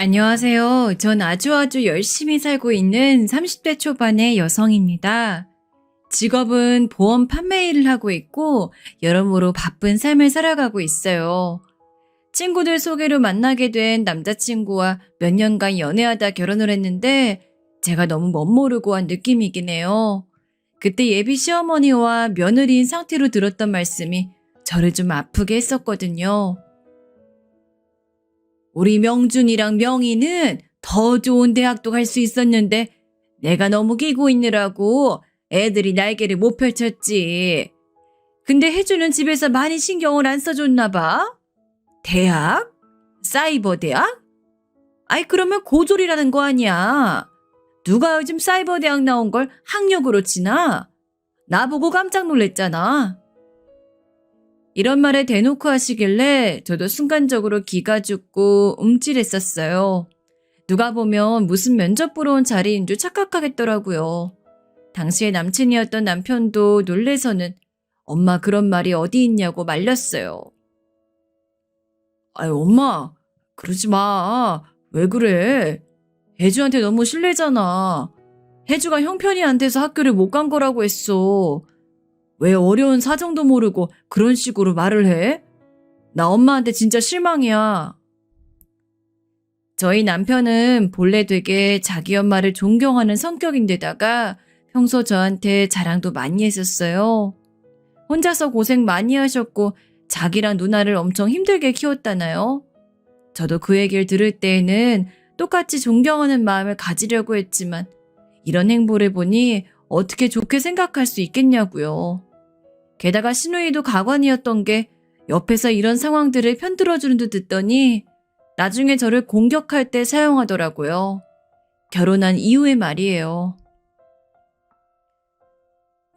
안녕하세요. 전 아주 열심히 살고 있는 30대 초반의 여성입니다. 직업은 보험 판매 일을 하고 있고 여러모로 바쁜 삶을 살아가고 있어요. 친구들 소개로 만나게 된 남자친구와 몇 년간 연애하다 결혼을 했는데 제가 너무 멋모르고 한 느낌이긴 해요. 그때 예비 시어머니와 며느리인 상태로 들었던 말씀이 저를 좀 아프게 했었거든요. 우리 명준이랑 명희는 더 좋은 대학도 갈 수 있었는데 내가 너무 끼고 있느라고 애들이 날개를 못 펼쳤지. 근데 혜주는 집에서 많이 신경을 안 써줬나 봐. 대학? 사이버 대학? 아이 그러면 고졸이라는 거 아니야. 누가 요즘 사이버 대학 나온 걸 학력으로 치나? 나보고 깜짝 놀랬잖아. 이런 말을 대놓고 하시길래 저도 순간적으로 기가 죽고 움찔했었어요. 누가 보면 무슨 면접 보러 온 자리인 줄 착각하겠더라고요. 당시에 남친이었던 남편도 놀래서는 엄마 그런 말이 어디 있냐고 말렸어요. 아유 엄마 그러지 마. 왜 그래? 혜주한테 너무 실례잖아. 혜주가 형편이 안 돼서 학교를 못 간 거라고 했어. 왜 어려운 사정도 모르고 그런 식으로 말을 해? 나 엄마한테 진짜 실망이야. 저희 남편은 본래 되게 자기 엄마를 존경하는 성격인데다가 평소 저한테 자랑도 많이 했었어요. 혼자서 고생 많이 하셨고 자기랑 누나를 엄청 힘들게 키웠다나요? 저도 그 얘기를 들을 때에는 똑같이 존경하는 마음을 가지려고 했지만 이런 행보를 보니 어떻게 좋게 생각할 수 있겠냐고요. 게다가 시누이도 가관이었던 게 옆에서 이런 상황들을 편들어주는 듯 듣더니 나중에 저를 공격할 때 사용하더라고요. 결혼한 이후의 말이에요.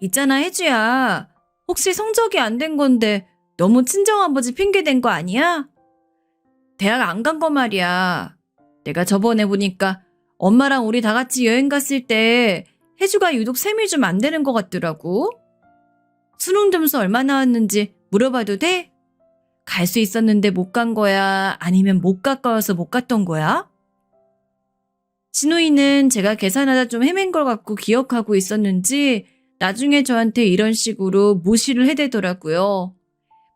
있잖아 혜주야. 혹시 성적이 안 된 건데 너무 친정아버지 핑계 댄 거 아니야? 대학 안 간 거 말이야. 내가 저번에 보니까 엄마랑 우리 다 같이 여행 갔을 때 혜주가 유독 셈이 좀 안 되는 것 같더라고. 수능 점수 얼마 나왔는지 물어봐도 돼? 갈 수 있었는데 못 간 거야? 아니면 못 가까워서 못 갔던 거야? 신우이는 제가 계산하다 좀 헤맨 걸 갖고 기억하고 있었는지 나중에 저한테 이런 식으로 무시를 해대더라고요.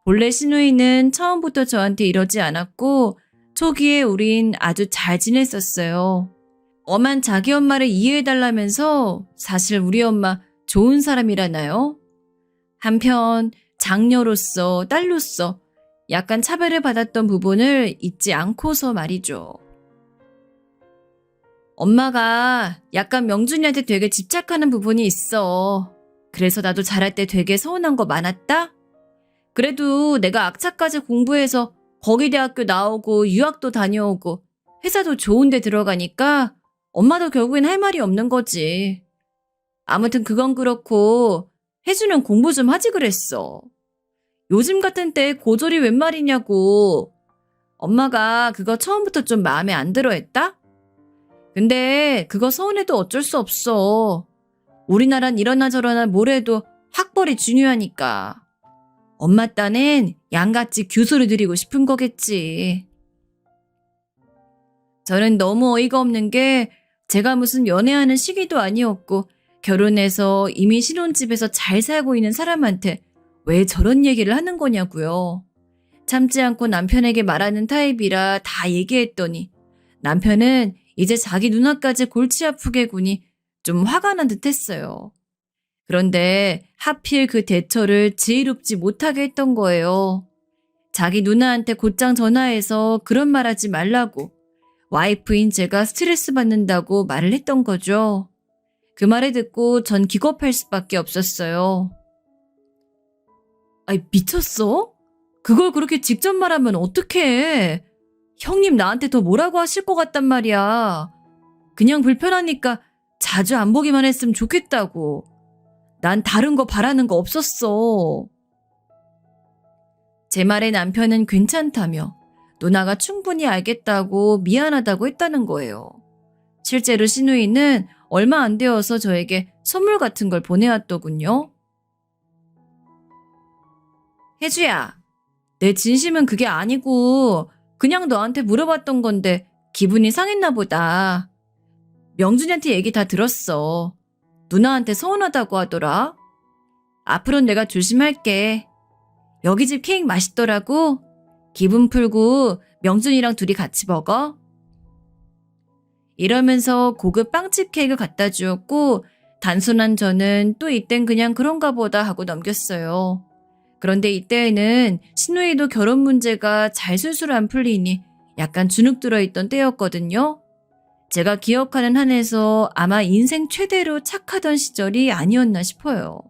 본래 신우이는 처음부터 저한테 이러지 않았고 초기에 우린 아주 잘 지냈었어요. 엄한 자기 엄마를 이해해달라면서 사실 우리 엄마 좋은 사람이라나요? 한편 장녀로서 딸로서 약간 차별을 받았던 부분을 잊지 않고서 말이죠. 엄마가 약간 명준이한테 되게 집착하는 부분이 있어. 그래서 나도 잘할 때 되게 서운한 거 많았다? 그래도 내가 악착까지 공부해서 거기 대학교 나오고 유학도 다녀오고 회사도 좋은 데 들어가니까 엄마도 결국엔 할 말이 없는 거지. 아무튼 그건 그렇고 혜주는 공부 좀 하지 그랬어. 요즘 같은 때에 고졸이 웬 말이냐고. 엄마가 그거 처음부터 좀 마음에 안 들어 했다? 근데 그거 서운해도 어쩔 수 없어. 우리나란 이러나 저러나 뭐래도 학벌이 중요하니까. 엄마 딴엔 양같이 규소를 드리고 싶은 거겠지. 저는 너무 어이가 없는 게 제가 무슨 연애하는 시기도 아니었고 결혼해서 이미 신혼집에서 잘 살고 있는 사람한테 왜 저런 얘기를 하는 거냐고요. 참지 않고 남편에게 말하는 타입이라 다 얘기했더니 남편은 이제 자기 누나까지 골치 아프게 구니 좀 화가 난 듯 했어요. 그런데 하필 그 대처를 지혜롭지 못하게 했던 거예요. 자기 누나한테 곧장 전화해서 그런 말 하지 말라고 와이프인 제가 스트레스 받는다고 말을 했던 거죠. 그 말을 듣고 전 기겁할 수밖에 없었어요. 아이 미쳤어? 그걸 그렇게 직접 말하면 어떡해. 형님 나한테 더 뭐라고 하실 것 같단 말이야. 그냥 불편하니까 자주 안 보기만 했으면 좋겠다고. 난 다른 거 바라는 거 없었어. 제 말에 남편은 괜찮다며 누나가 충분히 알겠다고 미안하다고 했다는 거예요. 실제로 시누이는 얼마 안 되어서 저에게 선물 같은 걸 보내왔더군요. 혜주야, 내 진심은 그게 아니고 그냥 너한테 물어봤던 건데 기분이 상했나 보다. 명준이한테 얘기 다 들었어. 누나한테 서운하다고 하더라. 앞으로는 내가 조심할게. 여기 집 케이크 맛있더라고. 기분 풀고 명준이랑 둘이 같이 먹어. 이러면서 고급 빵집 케이크 갖다 주었고 단순한 저는 또 이땐 그냥 그런가 보다 하고 넘겼어요. 그런데 이때에는 신우이도 결혼 문제가 잘 술술 안 풀리니 약간 주눅 들어있던 때였거든요. 제가 기억하는 한에서 아마 인생 최대로 착하던 시절이 아니었나 싶어요.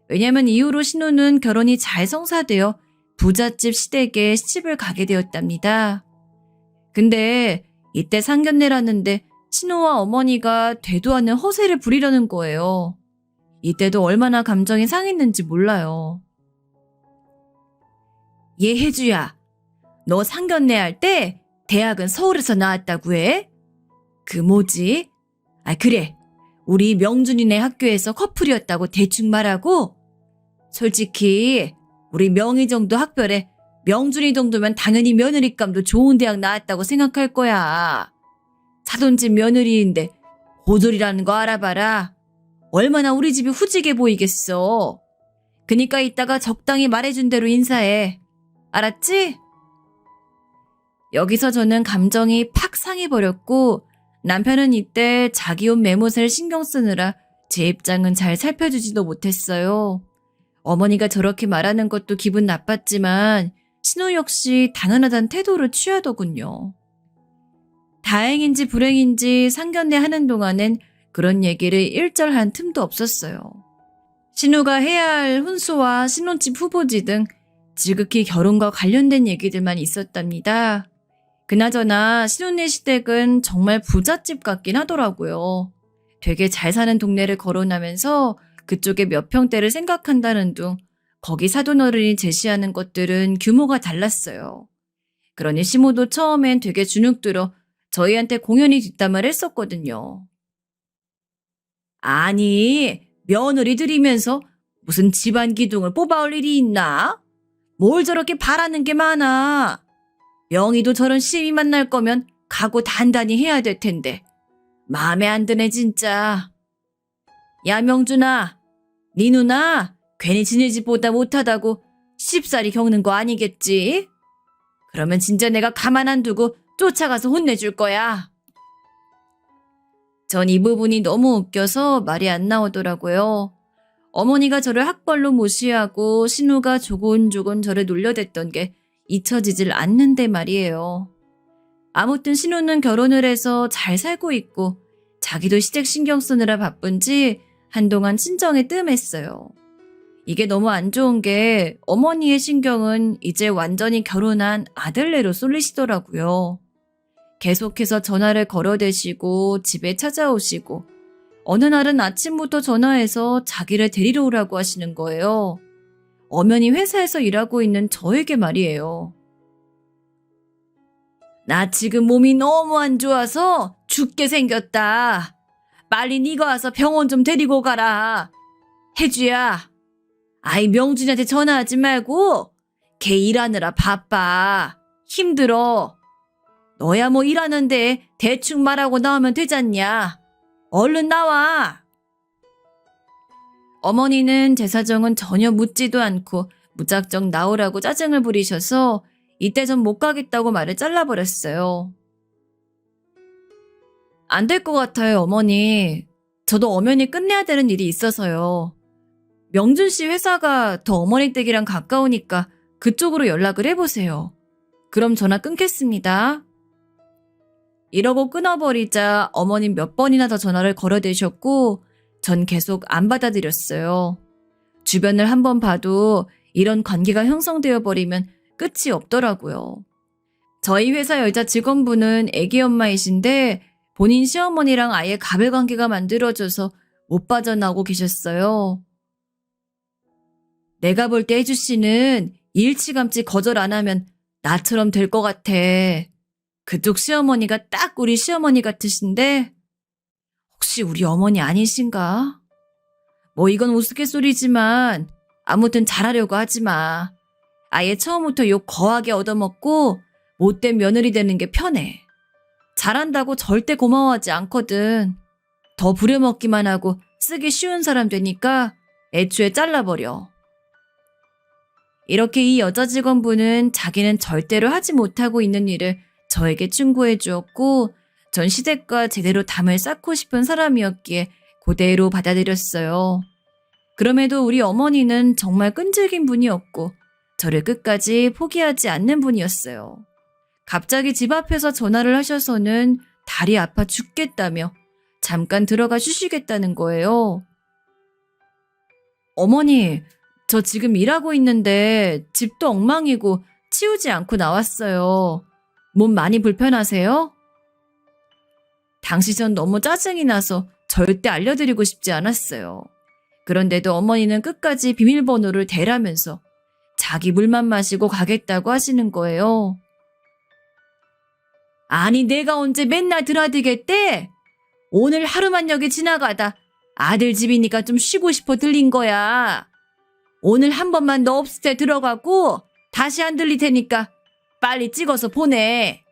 왜냐면 이후로 신우는 결혼이 잘 성사되어 부잣집 시댁에 시집을 가게 되었답니다. 근데 이때 상견례라는데 신우와 어머니가 되도 않는 허세를 부리려는 거예요. 이때도 얼마나 감정이 상했는지 몰라요. 얘 혜주야, 너 상견례 할 때 대학은 서울에서 나왔다고 해? 그 뭐지? 그래. 우리 명준이네 학교에서 커플이었다고 대충 말하고 솔직히 우리 명희 정도 학별에 명준이 정도면 당연히 며느리감도 좋은 대학 나왔다고 생각할 거야. 사돈집 며느리인데 고졸이라는 거 알아봐라. 얼마나 우리 집이 후지게 보이겠어. 그니까 이따가 적당히 말해준 대로 인사해. 알았지? 여기서 저는 감정이 팍 상해버렸고 남편은 이때 자기 옷 매못을 신경 쓰느라 제 입장은 잘 살펴주지도 못했어요. 어머니가 저렇게 말하는 것도 기분 나빴지만 신우 역시 당연하다는 태도를 취하더군요. 다행인지 불행인지 상견례 하는 동안엔 그런 얘기를 일절한 틈도 없었어요. 신우가 해야 할 혼수와 신혼집 후보지 등 지극히 결혼과 관련된 얘기들만 있었답니다. 그나저나 신혼네 시댁은 정말 부잣집 같긴 하더라고요. 되게 잘 사는 동네를 거론하면서 그쪽에 몇 평대를 생각한다는 둥 거기 사돈어른이 제시하는 것들은 규모가 달랐어요. 그러니 시모도 처음엔 되게 주눅들어 저희한테 공연히 뒷담화를 했었거든요. 아니, 며느리들이면서 무슨 집안 기둥을 뽑아올 일이 있나? 뭘 저렇게 바라는 게 많아. 명희도 저런 시임이 만날 거면 각오 단단히 해야 될 텐데. 마음에 안 드네 진짜. 야 명준아, 네 누나 괜히 지네 집보다 못하다고 쉽사리 겪는 거 아니겠지? 그러면 진짜 내가 가만 안 두고 쫓아가서 혼내줄 거야. 전 이 부분이 너무 웃겨서 말이 안 나오더라고요. 어머니가 저를 학벌로 무시하고 신우가 조곤조곤 저를 놀려댔던 게 잊혀지질 않는데 말이에요. 아무튼 신우는 결혼을 해서 잘 살고 있고 자기도 시댁 신경 쓰느라 바쁜지 한동안 친정에 뜸했어요. 이게 너무 안 좋은 게 어머니의 신경은 이제 완전히 결혼한 아들네로 쏠리시더라고요. 계속해서 전화를 걸어대시고 집에 찾아오시고 어느 날은 아침부터 전화해서 자기를 데리러 오라고 하시는 거예요. 엄연히 회사에서 일하고 있는 저에게 말이에요. 나 지금 몸이 너무 안 좋아서 죽게 생겼다. 빨리 네가 와서 병원 좀 데리고 가라. 혜주야. 아이 명준이한테 전화하지 말고 걔 일하느라 바빠. 힘들어. 너야 뭐 일하는데 대충 말하고 나오면 되잖냐. 얼른 나와. 어머니는 제 사정은 전혀 묻지도 않고 무작정 나오라고 짜증을 부리셔서 이때 전 못 가겠다고 말을 잘라버렸어요. 안 될 것 같아요, 어머니. 저도 엄연히 끝내야 되는 일이 있어서요. 명준 씨 회사가 더 어머니 댁이랑 가까우니까 그쪽으로 연락을 해보세요. 그럼 전화 끊겠습니다. 이러고 끊어버리자 어머님 몇 번이나 더 전화를 걸어대셨고 전 계속 안 받아들였어요. 주변을 한번 봐도 이런 관계가 형성되어 버리면 끝이 없더라고요. 저희 회사 여자 직원분은 애기 엄마이신데 본인 시어머니랑 아예 가별관계가 만들어져서 못 빠져나오고 계셨어요. 내가 볼 때 혜주 씨는 일찌감치 거절 안 하면 나처럼 될 것 같아. 그쪽 시어머니가 딱 우리 시어머니 같으신데 혹시 우리 어머니 아니신가? 뭐 이건 우스갯소리지만 아무튼 잘하려고 하지 마. 아예 처음부터 욕 거하게 얻어먹고 못된 며느리 되는 게 편해. 잘한다고 절대 고마워하지 않거든. 더 부려먹기만 하고 쓰기 쉬운 사람 되니까 애초에 잘라버려. 이렇게 이 여자 직원분은 자기는 절대로 하지 못하고 있는 일을 저에게 충고해 주었고 전 시댁과 제대로 담을 쌓고 싶은 사람이었기에 그대로 받아들였어요. 그럼에도 우리 어머니는 정말 끈질긴 분이었고 저를 끝까지 포기하지 않는 분이었어요. 갑자기 집 앞에서 전화를 하셔서는 다리 아파 죽겠다며 잠깐 들어가 쉬시겠다는 거예요. 어머니, 저 지금 일하고 있는데 집도 엉망이고 치우지 않고 나왔어요. 몸 많이 불편하세요? 당시 전 너무 짜증이 나서 절대 알려드리고 싶지 않았어요. 그런데도 어머니는 끝까지 비밀번호를 대라면서 자기 물만 마시고 가겠다고 하시는 거예요. 아니 내가 언제 맨날 드나들겠대? 오늘 하루만 여기 지나가다 아들 집이니까 좀 쉬고 싶어 들린 거야. 오늘 한 번만 너 없을 때 들어가고 다시 안 들릴 테니까 빨리 찍어서 보내.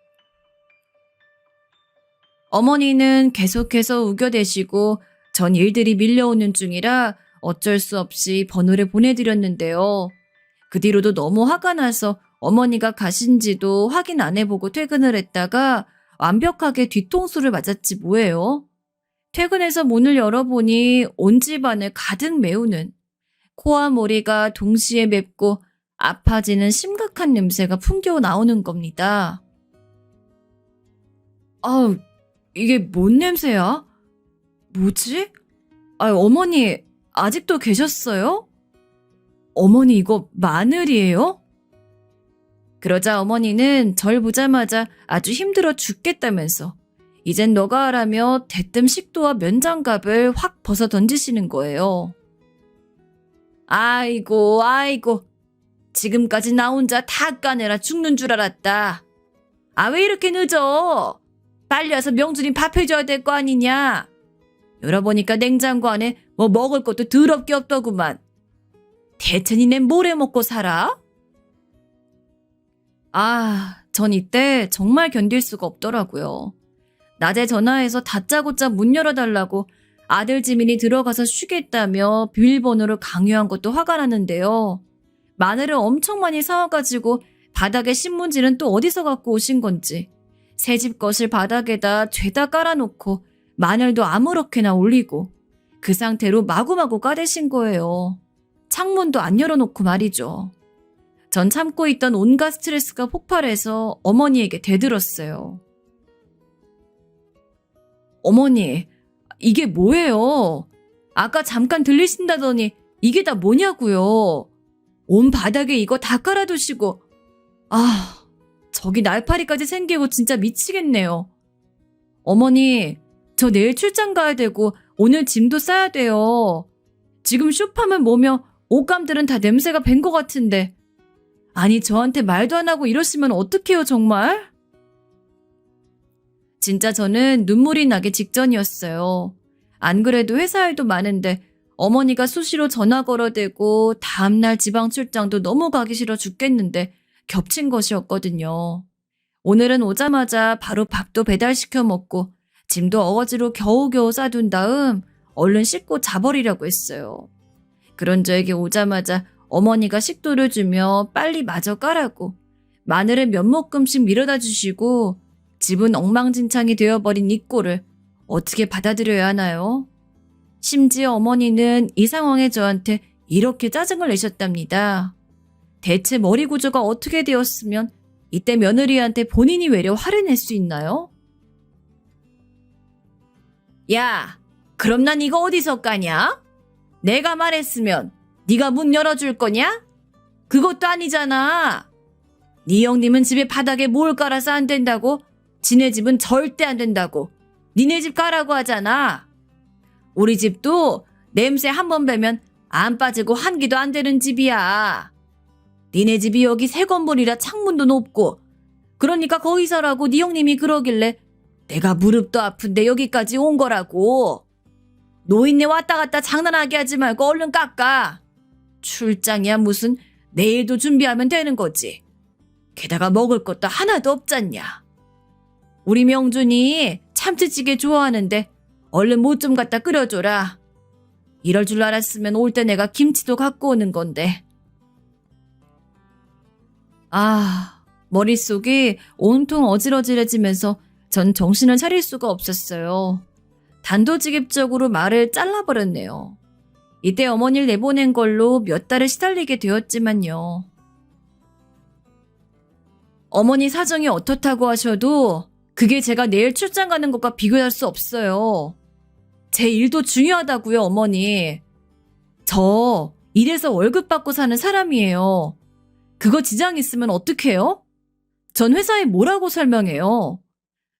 어머니는 계속해서 우겨대시고 전 일들이 밀려오는 중이라 어쩔 수 없이 번호를 보내드렸는데요. 그 뒤로도 너무 화가 나서 어머니가 가신지도 확인 안 해보고 퇴근을 했다가 완벽하게 뒤통수를 맞았지 뭐예요. 퇴근해서 문을 열어보니 온 집안을 가득 메우는 코와 머리가 동시에 맵고 아파지는 심각한 냄새가 풍겨 나오는 겁니다. 아우, 이게 뭔 냄새야? 뭐지? 어머니 아직도 계셨어요? 어머니 이거 마늘이에요? 그러자 어머니는 절 보자마자 아주 힘들어 죽겠다면서 이젠 너가 하라며 대뜸 식도와 면장갑을 확 벗어 던지시는 거예요. 아이고 지금까지 나 혼자 다 까내라 죽는 줄 알았다. 아 왜 이렇게 늦어? 빨리 와서 명준이 밥 해줘야 될 거 아니냐? 열어보니까 냉장고 안에 뭐 먹을 것도 더럽게 없더구만. 대체 니네 뭘 해먹고 살아? 전 이때 정말 견딜 수가 없더라고요. 낮에 전화해서 다짜고짜 문 열어달라고 아들 지민이 들어가서 쉬겠다며 비밀번호를 강요한 것도 화가 나는데요. 마늘을 엄청 많이 사와가지고 바닥에 신문지는 또 어디서 갖고 오신 건지 새집 것을 바닥에다 죄다 깔아놓고 마늘도 아무렇게나 올리고 그 상태로 마구마구 까대신 거예요. 창문도 안 열어놓고 말이죠. 전 참고 있던 온갖 스트레스가 폭발해서 어머니에게 대들었어요. 어머니, 이게 뭐예요? 아까 잠깐 들리신다더니 이게 다 뭐냐고요? 온 바닥에 이거 다 깔아두시고 저기 날파리까지 생기고 진짜 미치겠네요. 어머니, 저 내일 출장 가야 되고 오늘 짐도 싸야 돼요. 지금 쇼파면 뭐며 옷감들은 다 냄새가 밴 것 같은데 아니 저한테 말도 안 하고 이러시면 어떡해요 정말? 진짜 저는 눈물이 나기 직전이었어요. 안 그래도 회사 일도 많은데 어머니가 수시로 전화 걸어대고 다음날 지방 출장도 너무 가기 싫어 죽겠는데 겹친 것이었거든요. 오늘은 오자마자 바로 밥도 배달시켜 먹고 짐도 어거지로 겨우겨우 싸둔 다음 얼른 씻고 자버리려고 했어요. 그런 저에게 오자마자 어머니가 식도를 주며 빨리 마저 까라고 마늘을 몇 모금씩 밀어다 주시고 집은 엉망진창이 되어버린 이 꼴을 어떻게 받아들여야 하나요? 심지어 어머니는 이 상황에 저한테 이렇게 짜증을 내셨답니다. 대체 머리 구조가 어떻게 되었으면 이때 며느리한테 본인이 외려 화를 낼 수 있나요? 야, 그럼 난 이거 어디서 까냐? 내가 말했으면 네가 문 열어줄 거냐? 그것도 아니잖아. 네 형님은 집에 바닥에 뭘 깔아서 안 된다고? 지네 집은 절대 안 된다고. 니네 집 까라고 하잖아. 우리 집도 냄새 한 번 배면 안 빠지고 한기도 안 되는 집이야. 니네 집이 여기 새 건물이라 창문도 높고 그러니까 거기서라고 네 형님이 그러길래 내가 무릎도 아픈데 여기까지 온 거라고. 노인네 왔다 갔다 장난하게 하지 말고 얼른 깎아. 출장이야 무슨 내일도 준비하면 되는 거지. 게다가 먹을 것도 하나도 없잖냐. 우리 명준이 참치찌개 좋아하는데 얼른 뭐 좀 갖다 끓여줘라. 이럴 줄 알았으면 올 때 내가 김치도 갖고 오는 건데. 머릿속이 온통 어질어질해지면서 전 정신을 차릴 수가 없었어요. 단도직입적으로 말을 잘라버렸네요. 이때 어머니를 내보낸 걸로 몇 달을 시달리게 되었지만요. 어머니 사정이 어떻다고 하셔도 그게 제가 내일 출장 가는 것과 비교할 수 없어요. 제 일도 중요하다고요, 어머니. 저 일해서 월급 받고 사는 사람이에요. 그거 지장 있으면 어떡해요? 전 회사에 뭐라고 설명해요?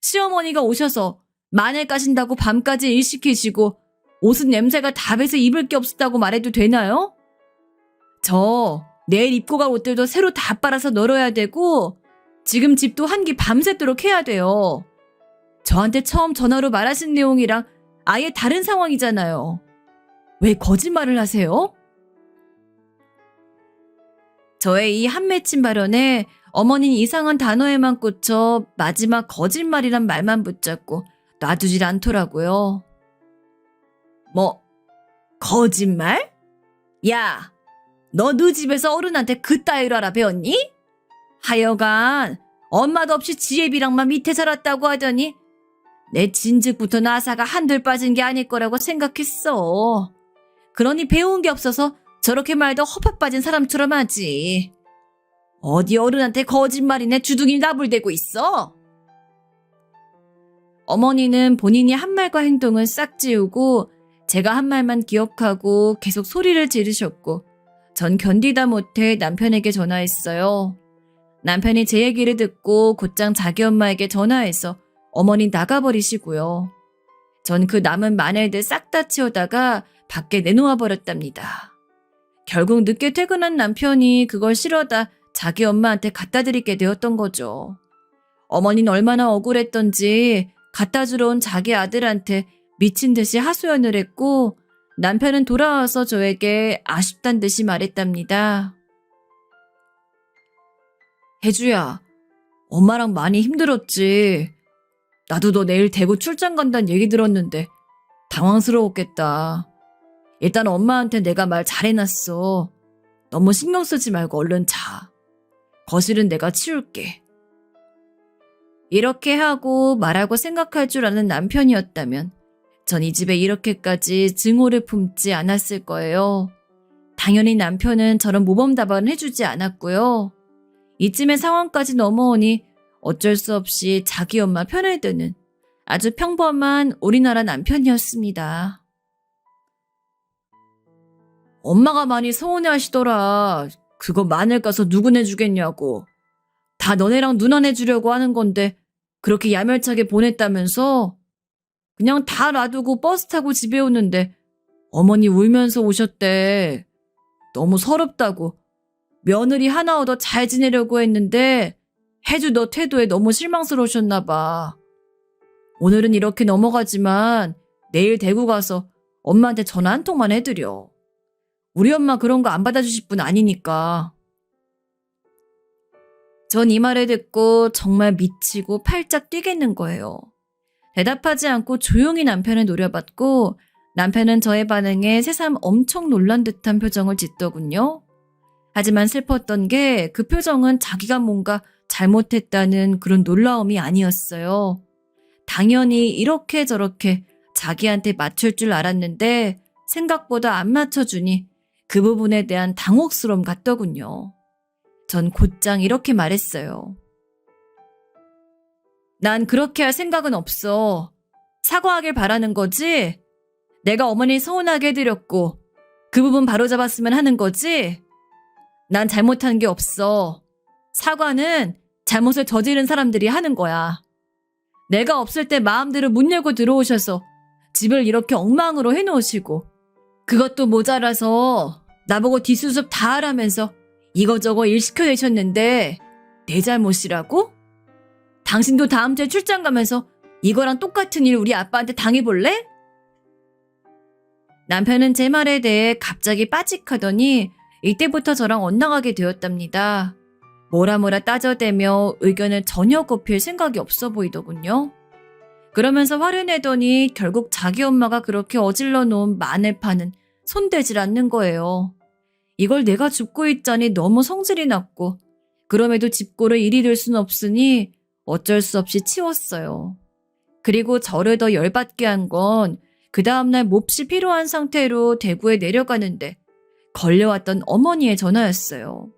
시어머니가 오셔서 마늘 까신다고 밤까지 일 시키시고 옷은 냄새가 다 배서 입을 게 없었다고 말해도 되나요? 저 내일 입고 갈 옷들도 새로 다 빨아서 널어야 되고 지금 집도 한기 밤새도록 해야 돼요. 저한테 처음 전화로 말하신 내용이랑 아예 다른 상황이잖아요. 왜 거짓말을 하세요? 저의 이 한맺힌 발언에 어머니는 이상한 단어에만 꽂혀 마지막 거짓말이란 말만 붙잡고 놔두질 않더라고요. 뭐, 거짓말? 야, 너 집에서 어른한테 그따위로 알아배웠니? 하여간 엄마도 없이 지혜비랑만 밑에 살았다고 하더니 내 진즉부터 나사가 한둘 빠진 게 아닐 거라고 생각했어. 그러니 배운 게 없어서 저렇게 말도 허파 빠진 사람처럼 하지. 어디 어른한테 거짓말이네 주둥이 나불대고 있어? 어머니는 본인이 한 말과 행동을 싹 지우고 제가 한 말만 기억하고 계속 소리를 지르셨고 전 견디다 못해 남편에게 전화했어요. 남편이 제 얘기를 듣고 곧장 자기 엄마에게 전화해서 어머니 나가버리시고요. 전 그 남은 마늘들 싹 다 치우다가 밖에 내놓아 버렸답니다. 결국 늦게 퇴근한 남편이 그걸 실어다 자기 엄마한테 갖다 드리게 되었던 거죠. 어머니는 얼마나 억울했던지 갖다 주러 온 자기 아들한테 미친 듯이 하소연을 했고 남편은 돌아와서 저에게 아쉽단 듯이 말했답니다. 혜주야, 엄마랑 많이 힘들었지. 나도 너 내일 대구 출장 간다는 얘기 들었는데 당황스러웠겠다. 일단 엄마한테 내가 말 잘해놨어. 너무 신경 쓰지 말고 얼른 자. 거실은 내가 치울게. 이렇게 하고 말하고 생각할 줄 아는 남편이었다면 전 이 집에 이렇게까지 증오를 품지 않았을 거예요. 당연히 남편은 저런 모범답안을 해주지 않았고요. 이쯤의 상황까지 넘어오니 어쩔 수 없이 자기 엄마 편을 드는 아주 평범한 우리나라 남편이었습니다. 엄마가 많이 서운해하시더라. 그거 마늘 까서 누구 내주겠냐고. 다 너네랑 누나 내주려고 하는 건데 그렇게 야멸차게 보냈다면서? 그냥 다 놔두고 버스 타고 집에 오는데 어머니 울면서 오셨대. 너무 서럽다고. 며느리 하나 얻어 잘 지내려고 했는데 혜주 너 태도에 너무 실망스러우셨나 봐. 오늘은 이렇게 넘어가지만 내일 대구 가서 엄마한테 전화 한 통만 해드려. 우리 엄마 그런 거 안 받아주실 분 아니니까. 전 이 말을 듣고 정말 미치고 팔짝 뛰겠는 거예요. 대답하지 않고 조용히 남편을 노려봤고 남편은 저의 반응에 새삼 엄청 놀란 듯한 표정을 짓더군요. 하지만 슬펐던 게 그 표정은 자기가 뭔가 잘못했다는 그런 놀라움이 아니었어요. 당연히 이렇게 저렇게 자기한테 맞출 줄 알았는데 생각보다 안 맞춰주니 그 부분에 대한 당혹스러움 같더군요. 전 곧장 이렇게 말했어요. 난 그렇게 할 생각은 없어. 사과하길 바라는 거지? 내가 어머니 서운하게 해드렸고 그 부분 바로잡았으면 하는 거지? 난 잘못한 게 없어. 사과는 잘못을 저지른 사람들이 하는 거야. 내가 없을 때 마음대로 문 열고 들어오셔서 집을 이렇게 엉망으로 해놓으시고 그것도 모자라서 나보고 뒷수습 다 하라면서 이거저거 일 시켜내셨는데 내 잘못이라고? 당신도 다음 주에 출장 가면서 이거랑 똑같은 일 우리 아빠한테 당해볼래? 남편은 제 말에 대해 갑자기 빠직하더니 이때부터 저랑 엇나가게 되었답니다. 뭐라 따져대며 의견을 전혀 굽힐 생각이 없어 보이더군요. 그러면서 화를 내더니 결국 자기 엄마가 그렇게 어질러 놓은 마늘파는 손대질 않는 거예요. 이걸 내가 줍고 있자니 너무 성질이 났고 그럼에도 집고를 일이 될 순 없으니 어쩔 수 없이 치웠어요. 그리고 저를 더 열받게 한 건 그 다음날 몹시 피로한 상태로 대구에 내려가는데 걸려왔던 어머니의 전화였어요.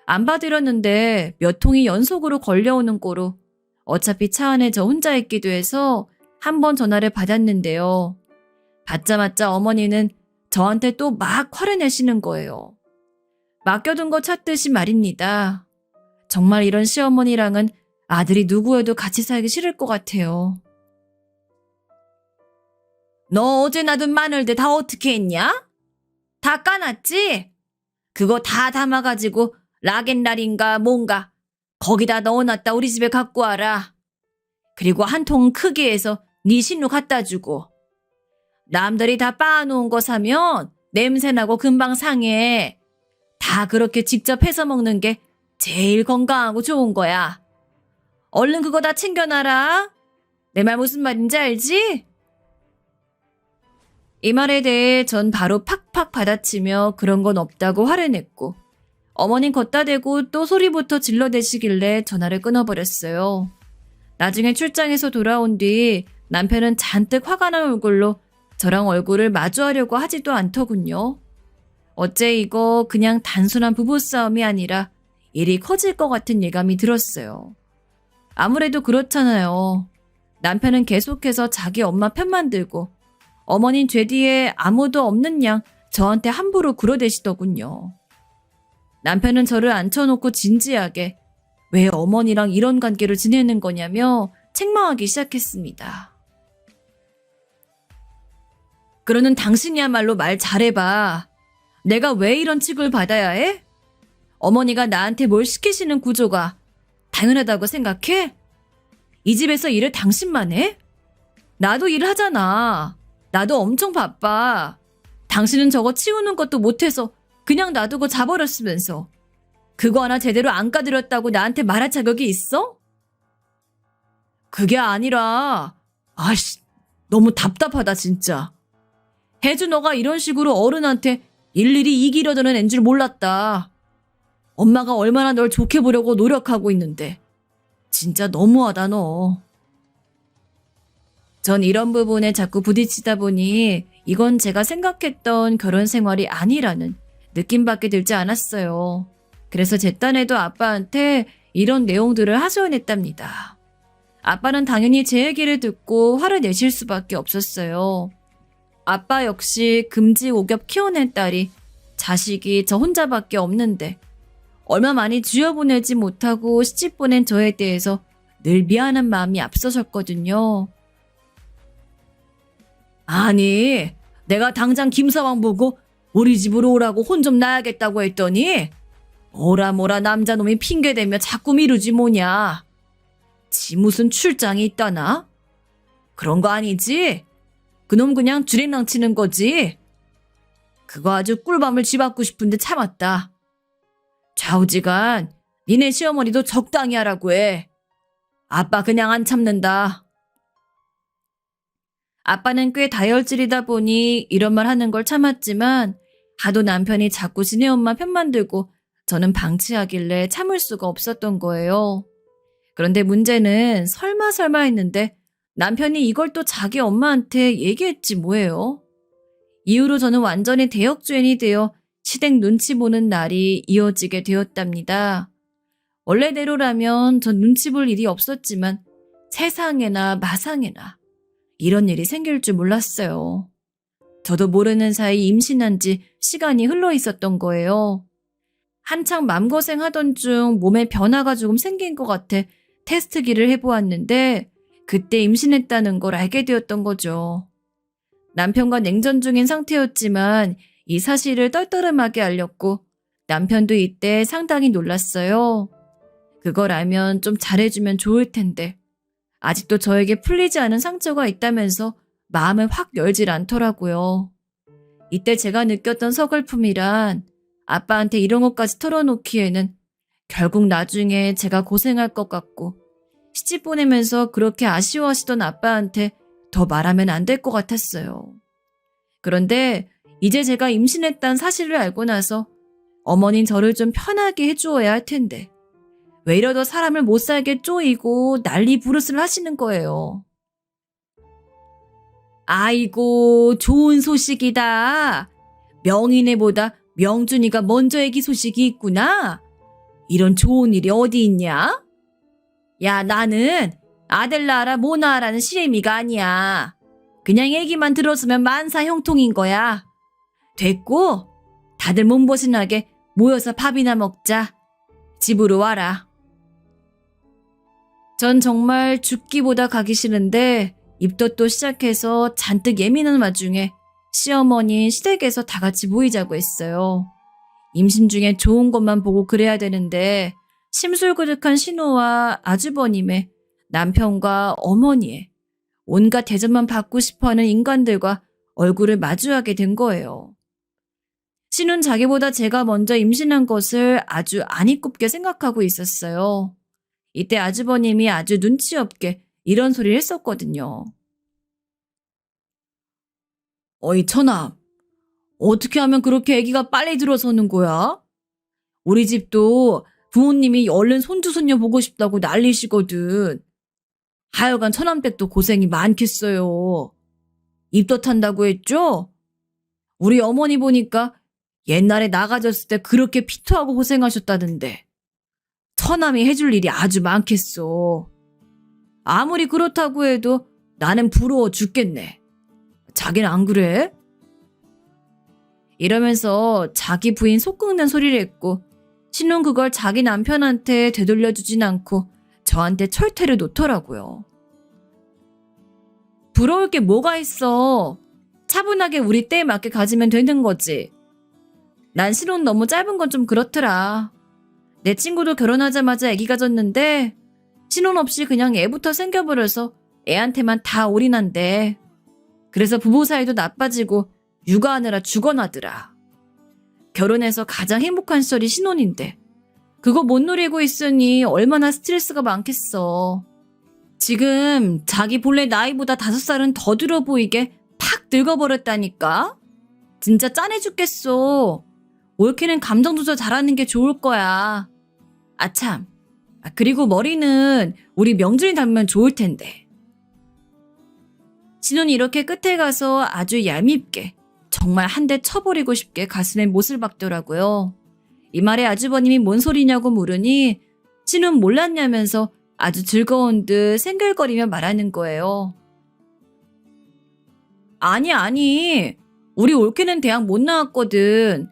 안 받으려는데 몇 통이 연속으로 걸려오는 거로 어차피 차 안에 저 혼자 있기도 해서 한 번 전화를 받았는데요. 받자마자 어머니는 저한테 또 막 화를 내시는 거예요. 맡겨둔 거 찾듯이 말입니다. 정말 이런 시어머니랑은 아들이 누구여도 같이 살기 싫을 것 같아요. 너 어제 놔둔 마늘들 다 어떻게 했냐? 다 까놨지? 그거 다 담아가지고 락앤랄인가 뭔가 거기다 넣어놨다 우리 집에 갖고 와라. 그리고 한 통 크게 해서 네 신루 갖다 주고. 남들이 다 빻아놓은 거 사면 냄새나고 금방 상해. 다 그렇게 직접 해서 먹는 게 제일 건강하고 좋은 거야. 얼른 그거 다 챙겨놔라. 내 말 무슨 말인지 알지? 이 말에 대해 전 바로 팍팍 받아치며 그런 건 없다고 화를 냈고 어머님 걷다 대고 또 소리부터 질러대시길래 전화를 끊어버렸어요. 나중에 출장에서 돌아온 뒤 남편은 잔뜩 화가 난 얼굴로 저랑 얼굴을 마주하려고 하지도 않더군요. 어째 이거 그냥 단순한 부부싸움이 아니라 일이 커질 것 같은 예감이 들었어요. 아무래도 그렇잖아요. 남편은 계속해서 자기 엄마 편만 들고 어머닌 죄 뒤에 아무도 없는 양 저한테 함부로 굴어대시더군요. 남편은 저를 앉혀놓고 진지하게 왜 어머니랑 이런 관계로 지내는 거냐며 책망하기 시작했습니다. 그러는 당신이야말로 말 잘해봐. 내가 왜 이런 취급을 받아야 해? 어머니가 나한테 뭘 시키시는 구조가 당연하다고 생각해? 이 집에서 일을 당신만 해? 나도 일하잖아. 나도 엄청 바빠. 당신은 저거 치우는 것도 못해서 그냥 놔두고 자버렸으면서 그거 하나 제대로 안 까드렸다고 나한테 말할 자격이 있어? 그게 아니라 아씨 너무 답답하다 진짜. 혜주 너가 이런 식으로 어른한테 일일이 이기려드는 앤 줄 몰랐다. 엄마가 얼마나 널 좋게 보려고 노력하고 있는데 진짜 너무하다 너. 전 이런 부분에 자꾸 부딪히다 보니 이건 제가 생각했던 결혼 생활이 아니라는 느낌밖에 들지 않았어요. 그래서 제 딴에도 아빠한테 이런 내용들을 하소연했답니다. 아빠는 당연히 제 얘기를 듣고 화를 내실 수밖에 없었어요. 아빠 역시 금지옥엽 키워낸 딸이 자식이 저 혼자밖에 없는데 얼마 많이 쥐어보내지 못하고 시집 보낸 저에 대해서 늘 미안한 마음이 앞서섰거든요. 아니, 내가 당장 김서방 보고 우리 집으로 오라고 혼 좀 나야겠다고 했더니 뭐라 남자놈이 핑계대며 자꾸 미루지 뭐냐. 지 무슨 출장이 있다나? 그런 거 아니지? 그놈 그냥 주랭랑 치는 거지? 그거 아주 꿀밤을 쥐받고 싶은데 참았다. 좌우지간 니네 시어머니도 적당히 하라고 해. 아빠 그냥 안 참는다. 아빠는 꽤 다혈질이다 보니 이런 말 하는 걸 참았지만 하도 남편이 자꾸 지네 엄마 편만 들고 저는 방치하길래 참을 수가 없었던 거예요. 그런데 문제는 설마 했는데 남편이 이걸 또 자기 엄마한테 얘기했지 뭐예요. 이후로 저는 완전히 대역주행이 되어 시댁 눈치 보는 날이 이어지게 되었답니다. 원래대로라면 전 눈치 볼 일이 없었지만 세상에나 마상에나 이런 일이 생길 줄 몰랐어요. 저도 모르는 사이 임신한 지 시간이 흘러 있었던 거예요. 한창 맘고생하던 중 몸에 변화가 조금 생긴 것 같아 테스트기를 해보았는데 그때 임신했다는 걸 알게 되었던 거죠. 남편과 냉전 중인 상태였지만 이 사실을 떨떠름하게 알렸고 남편도 이때 상당히 놀랐어요. 그걸 알면 좀 잘해주면 좋을 텐데 아직도 저에게 풀리지 않은 상처가 있다면서 마음을 확 열질 않더라고요. 이때 제가 느꼈던 서글픔이란 아빠한테 이런 것까지 털어놓기에는 결국 나중에 제가 고생할 것 같고 시집 보내면서 그렇게 아쉬워하시던 아빠한테 더 말하면 안 될 것 같았어요. 그런데 이제 제가 임신했다는 사실을 알고 나서 어머닌 저를 좀 편하게 해주어야 할 텐데 왜 이러다 사람을 못 살게 쪼이고 난리 부르스를 하시는 거예요. 아이고, 좋은 소식이다. 명인애보다 명준이가 먼저 애기 소식이 있구나. 이런 좋은 일이 어디 있냐? 야, 나는 아들 낳아라 뭐 낳아라는 시래미가 아니야. 그냥 애기만 들었으면 만사 형통인 거야. 됐고, 다들 몸보신하게 모여서 밥이나 먹자. 집으로 와라. 전 정말 죽기보다 가기 싫은데 입덧도 시작해서 잔뜩 예민한 와중에 시어머니 시댁에서 다 같이 모이자고 했어요. 임신 중에 좋은 것만 보고 그래야 되는데 심술그득한 신우와 아주버님의 남편과 어머니의 온갖 대접만 받고 싶어하는 인간들과 얼굴을 마주하게 된 거예요. 신우는 자기보다 제가 먼저 임신한 것을 아주 안 이꼽게 생각하고 있었어요. 이때 아주버님이 아주 눈치 없게 이런 소리를 했었거든요. 어이 처남, 어떻게 하면 그렇게 아기가 빨리 들어서는 거야? 우리 집도 부모님이 얼른 손주 손녀 보고 싶다고 난리시거든. 하여간 처남댁도 고생이 많겠어요. 입덧한다고 했죠? 우리 어머니 보니까 옛날에 나가졌을 때 그렇게 피투하고 고생하셨다던데. 처남이 해줄 일이 아주 많겠어. 아무리 그렇다고 해도 나는 부러워 죽겠네. 자기는 안 그래? 이러면서 자기 부인 속 끓는 소리를 했고 신우는 그걸 자기 남편한테 되돌려주진 않고 저한테 철퇴를 놓더라고요. 부러울 게 뭐가 있어. 차분하게 우리 때에 맞게 가지면 되는 거지. 난 신혼 너무 짧은 건 좀 그렇더라. 내 친구도 결혼하자마자 아기 가졌는데 신혼 없이 그냥 애부터 생겨버려서 애한테만 다 올인한대. 그래서 부부 사이도 나빠지고 육아하느라 죽어나더라. 결혼해서 가장 행복한 시절이 신혼인데 그거 못 누리고 있으니 얼마나 스트레스가 많겠어. 지금 자기 본래 나이보다 5살은 더 들어 보이게 팍 늙어버렸다니까? 진짜 짠해 죽겠어. 올케는 감정 조절 잘하는 게 좋을 거야. 아참, 그리고 머리는 우리 명준이 닮으면 좋을 텐데. 신혼이 이렇게 끝에 가서 아주 얄밉게 정말 한 대 쳐버리고 싶게 가슴에 못을 박더라고요. 이 말에 아주버님이 뭔 소리냐고 물으니 신혼 몰랐냐면서 아주 즐거운 듯 생글거리며 말하는 거예요. 아니, 우리 올케는 대학 못 나왔거든.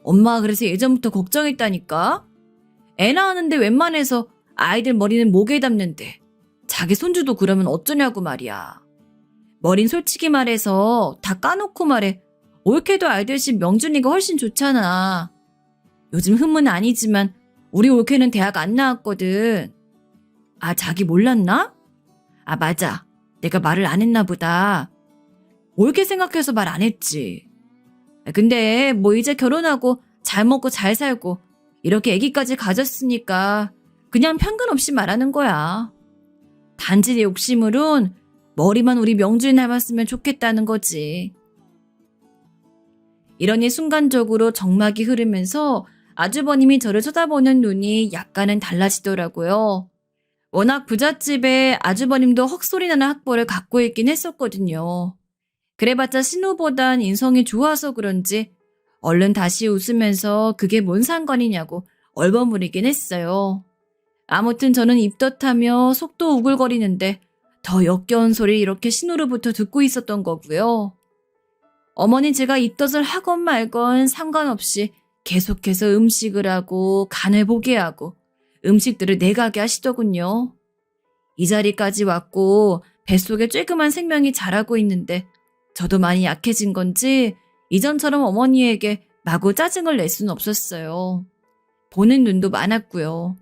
엄마가 그래서 예전부터 걱정했다니까. 애 낳았는데 웬만해서 아이들 머리는 목에 담는데 자기 손주도 그러면 어쩌냐고 말이야. 머린 솔직히 말해서 다 까놓고 말해. 올케도 알듯이 명준이가 훨씬 좋잖아. 요즘 흠은 아니지만 우리 올케는 대학 안 나왔거든. 아, 자기 몰랐나? 아, 맞아. 내가 말을 안 했나 보다. 올케 생각해서 말 안 했지. 근데 뭐 이제 결혼하고 잘 먹고 잘 살고 이렇게 아기까지 가졌으니까 그냥 편견 없이 말하는 거야. 단지 내 욕심으론 머리만 우리 명준이 닮았으면 좋겠다는 거지. 이러니 순간적으로 정막이 흐르면서 아주버님이 저를 쳐다보는 눈이 약간은 달라지더라고요. 워낙 부잣집에 아주버님도 헉소리나는 학벌을 갖고 있긴 했었거든요. 그래봤자 신우보단 인성이 좋아서 그런지 얼른 다시 웃으면서 그게 뭔 상관이냐고 얼버무리긴 했어요. 아무튼 저는 입덧하며 속도 우글거리는데 더 역겨운 소리 이렇게 신우로부터 듣고 있었던 거고요. 어머니 제가 입덧을 하건 말건 상관없이 계속해서 음식을 하고 간을 보게 하고 음식들을 내가게 하시더군요. 이 자리까지 왔고 뱃속에 쬐끄만 생명이 자라고 있는데 저도 많이 약해진 건지 이전처럼 어머니에게 마구 짜증을 낼 수는 없었어요. 보는 눈도 많았고요.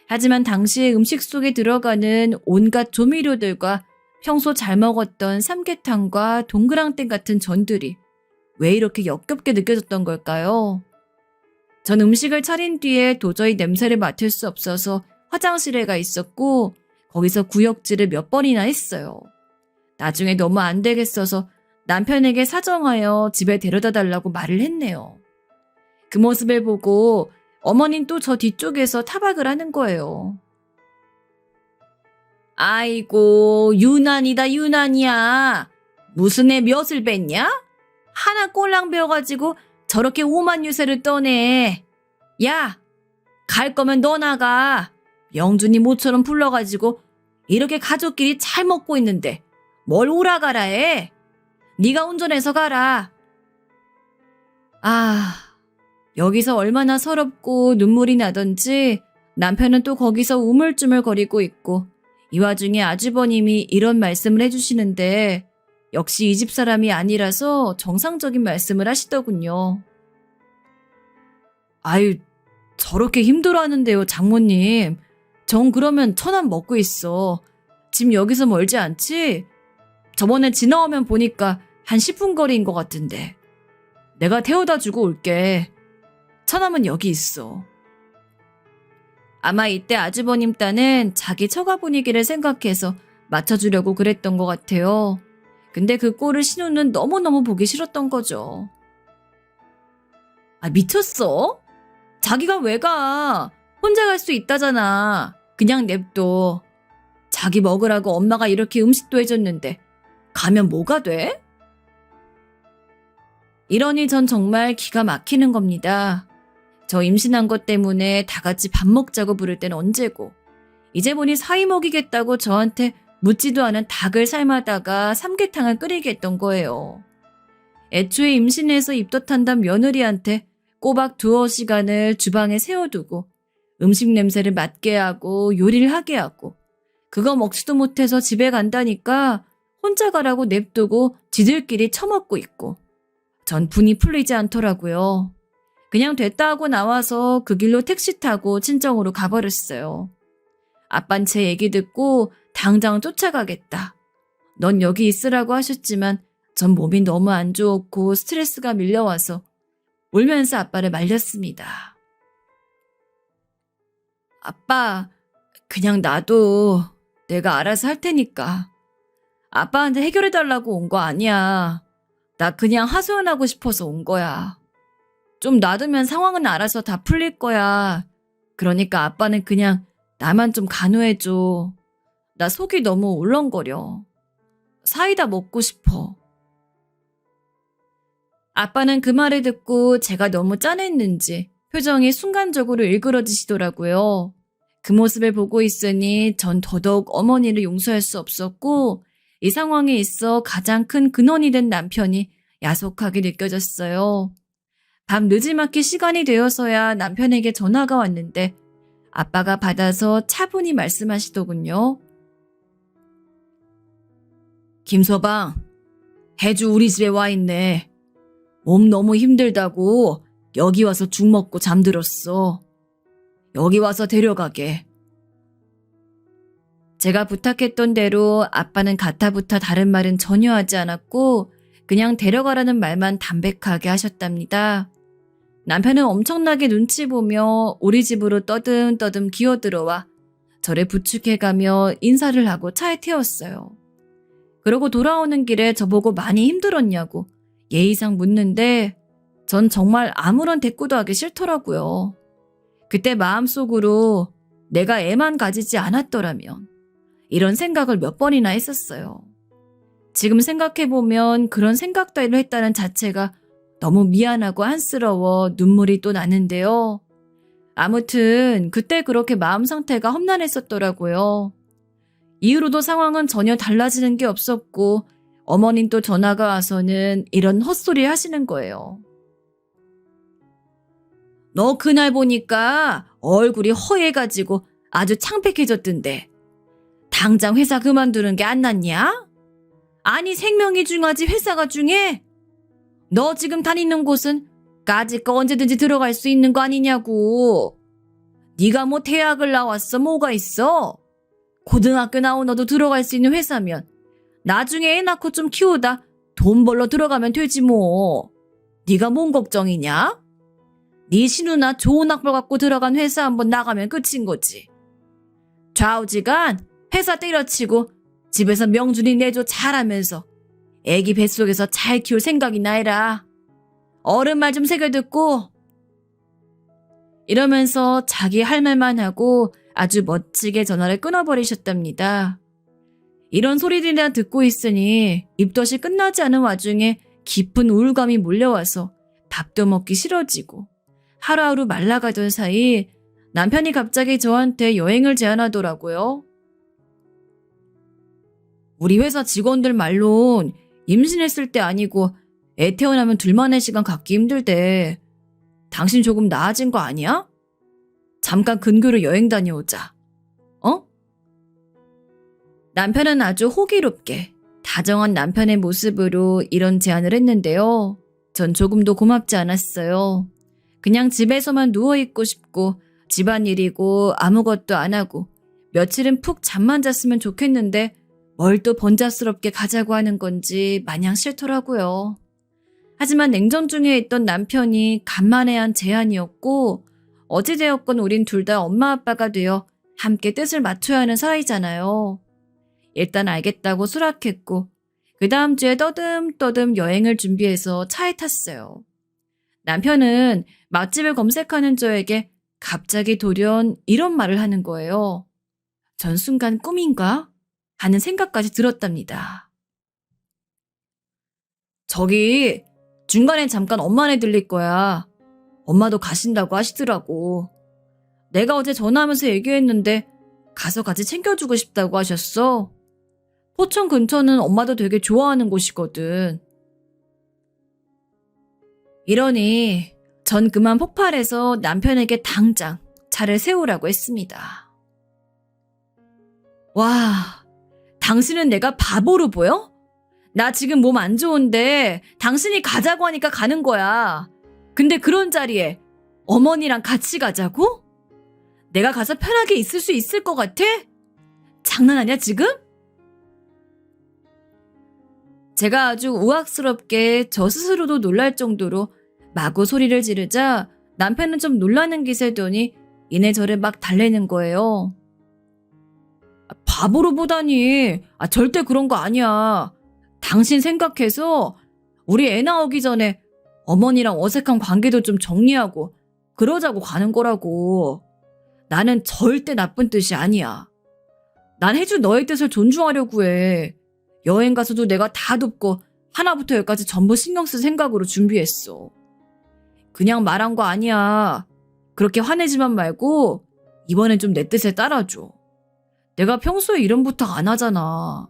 하지만 당시에 음식 속에 들어가는 온갖 조미료들과 평소 잘 먹었던 삼계탕과 동그랑땡 같은 전들이 왜 이렇게 역겹게 느껴졌던 걸까요? 전 음식을 차린 뒤에 도저히 냄새를 맡을 수 없어서 화장실에 가 있었고 거기서 구역질을 몇 번이나 했어요. 나중에 너무 안 되겠어서 남편에게 사정하여 집에 데려다 달라고 말을 했네요. 그 모습을 보고 어머닌 또 저 뒤쪽에서 타박을 하는 거예요. 아이고, 유난이다 유난이야. 무슨 애 몇을 뺐냐? 하나 꼴랑 배워가지고 저렇게 오만 유세를 떠네. 야, 갈 거면 너 나가. 영준이 모처럼 불러가지고 이렇게 가족끼리 잘 먹고 있는데 뭘 오라가라 해. 네가 운전해서 가라. 아, 여기서 얼마나 서럽고 눈물이 나던지 남편은 또 거기서 우물쭈물거리고 있고 이 와중에 아주버님이 이런 말씀을 해주시는데 역시 이 집 사람이 아니라서 정상적인 말씀을 하시더군요. 아유, 저렇게 힘들어하는데요, 장모님. 정 그러면 천안 먹고 있어. 집 여기서 멀지 않지? 저번에 지나오면 보니까 한 10분 거리인 것 같은데. 내가 태워다 주고 올게. 천암은 여기 있어. 아마 이때 아주버님 딴은 자기 처가 분위기를 생각해서 맞춰주려고 그랬던 것 같아요. 근데 그 꼴을 신우는 너무너무 보기 싫었던 거죠. 아, 미쳤어? 자기가 왜 가? 혼자 갈 수 있다잖아. 그냥 냅둬. 자기 먹으라고 엄마가 이렇게 음식도 해줬는데 가면 뭐가 돼? 이러니 전 정말 기가 막히는 겁니다. 저 임신한 것 때문에 다 같이 밥 먹자고 부를 땐 언제고 이제 보니 사위 먹이겠다고 저한테 묻지도 않은 닭을 삶아다가 삼계탕을 끓이게 했던 거예요. 애초에 임신해서 입덧한단 며느리한테 꼬박 2시간을 주방에 세워두고 음식 냄새를 맡게 하고 요리를 하게 하고 그거 먹지도 못해서 집에 간다니까 혼자 가라고 냅두고 지들끼리 처먹고 있고 전 분이 풀리지 않더라고요. 그냥 됐다 하고 나와서 그 길로 택시 타고 친정으로 가버렸어요. 아빤 제 얘기 듣고 당장 쫓아가겠다. 넌 여기 있으라고 하셨지만 전 몸이 너무 안 좋고 스트레스가 밀려와서 울면서 아빠를 말렸습니다. 아빠, 그냥 놔둬. 내가 알아서 할 테니까. 아빠한테 해결해달라고 온 거 아니야. 나 그냥 하소연하고 싶어서 온 거야. 좀 놔두면 상황은 알아서 다 풀릴 거야. 그러니까 아빠는 그냥 나만 좀 간호해줘. 나 속이 너무 울렁거려. 사이다 먹고 싶어. 아빠는 그 말을 듣고 제가 너무 짠했는지 표정이 순간적으로 일그러지시더라고요. 그 모습을 보고 있으니 전 더더욱 어머니를 용서할 수 없었고 이 상황에 있어 가장 큰 근원이 된 남편이 야속하게 느껴졌어요. 밤 늦지막히 시간이 되어서야 남편에게 전화가 왔는데 아빠가 받아서 차분히 말씀하시더군요. 김서방, 혜주 우리 집에 와 있네. 몸 너무 힘들다고 여기 와서 죽 먹고 잠들었어. 여기 와서 데려가게. 제가 부탁했던 대로 아빠는 가타부타 다른 말은 전혀 하지 않았고 그냥 데려가라는 말만 담백하게 하셨답니다. 남편은 엄청나게 눈치 보며 우리 집으로 떠듬떠듬 기어들어와 저를 부축해가며 인사를 하고 차에 태웠어요. 그러고 돌아오는 길에 저보고 많이 힘들었냐고 예의상 묻는데 전 정말 아무런 대꾸도 하기 싫더라고요. 그때 마음속으로 내가 애만 가지지 않았더라면 이런 생각을 몇 번이나 했었어요. 지금 생각해보면 그런 생각 따위를 했다는 자체가 너무 미안하고 안쓰러워 눈물이 또 나는데요. 아무튼 그때 그렇게 마음 상태가 험난했었더라고요. 이후로도 상황은 전혀 달라지는 게 없었고 어머님 또 전화가 와서는 이런 헛소리 하시는 거예요. 너 그날 보니까 얼굴이 허해가지고 아주 창백해졌던데 당장 회사 그만두는 게 안 낫냐? 아니 생명이 중하지 회사가 중해? 너 지금 다니는 곳은 까짓 거 언제든지 들어갈 수 있는 거 아니냐고. 네가 뭐 대학을 나왔어 뭐가 있어? 고등학교 나온 너도 들어갈 수 있는 회사면 나중에 애 낳고 좀 키우다 돈 벌러 들어가면 되지 뭐. 네가 뭔 걱정이냐? 네 신우나 좋은 학벌 갖고 들어간 회사 한번 나가면 끝인 거지. 좌우지간 회사 때려치고 집에서 명준이 내조 잘하면서 애기 뱃속에서 잘 키울 생각이나 해라. 어른 말 좀 새겨 듣고. 이러면서 자기 할 말만 하고 아주 멋지게 전화를 끊어버리셨답니다. 이런 소리들이나 듣고 있으니 입덧이 끝나지 않은 와중에 깊은 우울감이 몰려와서 밥도 먹기 싫어지고 하루하루 말라가던 사이 남편이 갑자기 저한테 여행을 제안하더라고요. 우리 회사 직원들 말론 임신했을 때 아니고 애 태어나면 둘만의 시간 갖기 힘들대. 당신 조금 나아진 거 아니야? 잠깐 근교로 여행 다녀오자. 어? 남편은 아주 호기롭게 다정한 남편의 모습으로 이런 제안을 했는데요. 전 조금도 고맙지 않았어요. 그냥 집에서만 누워있고 싶고 집안일이고 아무것도 안 하고 며칠은 푹 잠만 잤으면 좋겠는데 뭘 또 번잡스럽게 가자고 하는 건지 마냥 싫더라고요. 하지만 냉전 중에 있던 남편이 간만에 한 제안이었고 어찌되었건 우린 둘 다 엄마 아빠가 되어 함께 뜻을 맞춰야 하는 사이잖아요. 일단 알겠다고 수락했고 그 다음 주에 떠듬떠듬 여행을 준비해서 차에 탔어요. 남편은 맛집을 검색하는 저에게 갑자기 돌연 이런 말을 하는 거예요. 전 순간 꿈인가? 하는 생각까지 들었답니다. 저기 중간에 잠깐 엄마네 들릴 거야. 엄마도 가신다고 하시더라고. 내가 어제 전화하면서 얘기했는데 가서 같이 챙겨주고 싶다고 하셨어. 포천 근처는 엄마도 되게 좋아하는 곳이거든. 이러니 전 그만 폭발해서 남편에게 당장 차를 세우라고 했습니다. 와, 당신은 내가 바보로 보여? 나 지금 몸 안 좋은데 당신이 가자고 하니까 가는 거야. 근데 그런 자리에 어머니랑 같이 가자고? 내가 가서 편하게 있을 수 있을 것 같아? 장난하냐 지금? 제가 아주 우악스럽게 저 스스로도 놀랄 정도로 마구 소리를 지르자 남편은 좀 놀라는 기세더니 이내 저를 막 달래는 거예요. 바보로 보다니. 절대 그런 거 아니야. 당신 생각해서 우리 애 나오기 전에 어머니랑 어색한 관계도 좀 정리하고 그러자고 가는 거라고. 나는 절대 나쁜 뜻이 아니야. 난 혜주 너의 뜻을 존중하려고 해. 여행 가서도 내가 다 돕고 하나부터 열까지 전부 신경 쓸 생각으로 준비했어. 그냥 말한 거 아니야. 그렇게 화내지만 말고 이번엔 좀 내 뜻에 따라줘. 내가 평소에 이런 부탁 안 하잖아.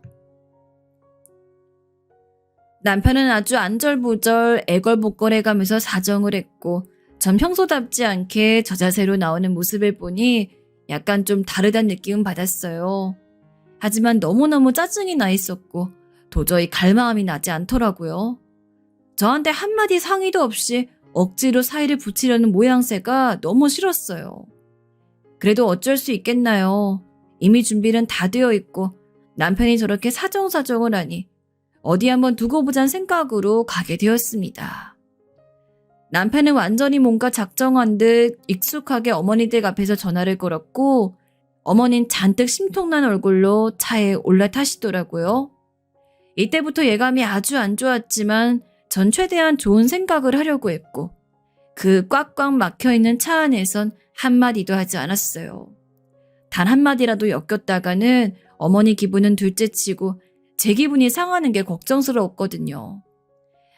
남편은 아주 안절부절 애걸복걸해가면서 사정을 했고 전 평소답지 않게 저 자세로 나오는 모습을 보니 약간 좀 다르다는 느낌은 받았어요. 하지만 너무너무 짜증이 나 있었고 도저히 갈 마음이 나지 않더라고요. 저한테 한마디 상의도 없이 억지로 사이를 붙이려는 모양새가 너무 싫었어요. 그래도 어쩔 수 있겠나요. 이미 준비는 다 되어 있고 남편이 저렇게 사정사정을 하니 어디 한번 두고 보자는 생각으로 가게 되었습니다. 남편은 완전히 뭔가 작정한 듯 익숙하게 어머니들 앞에서 전화를 걸었고 어머니는 잔뜩 심통난 얼굴로 차에 올라타시더라고요. 이때부터 예감이 아주 안 좋았지만 전 최대한 좋은 생각을 하려고 했고 그 꽉꽉 막혀있는 차 안에선 한마디도 하지 않았어요. 단 한마디라도 엮였다가는 어머니 기분은 둘째치고 제 기분이 상하는 게 걱정스러웠거든요.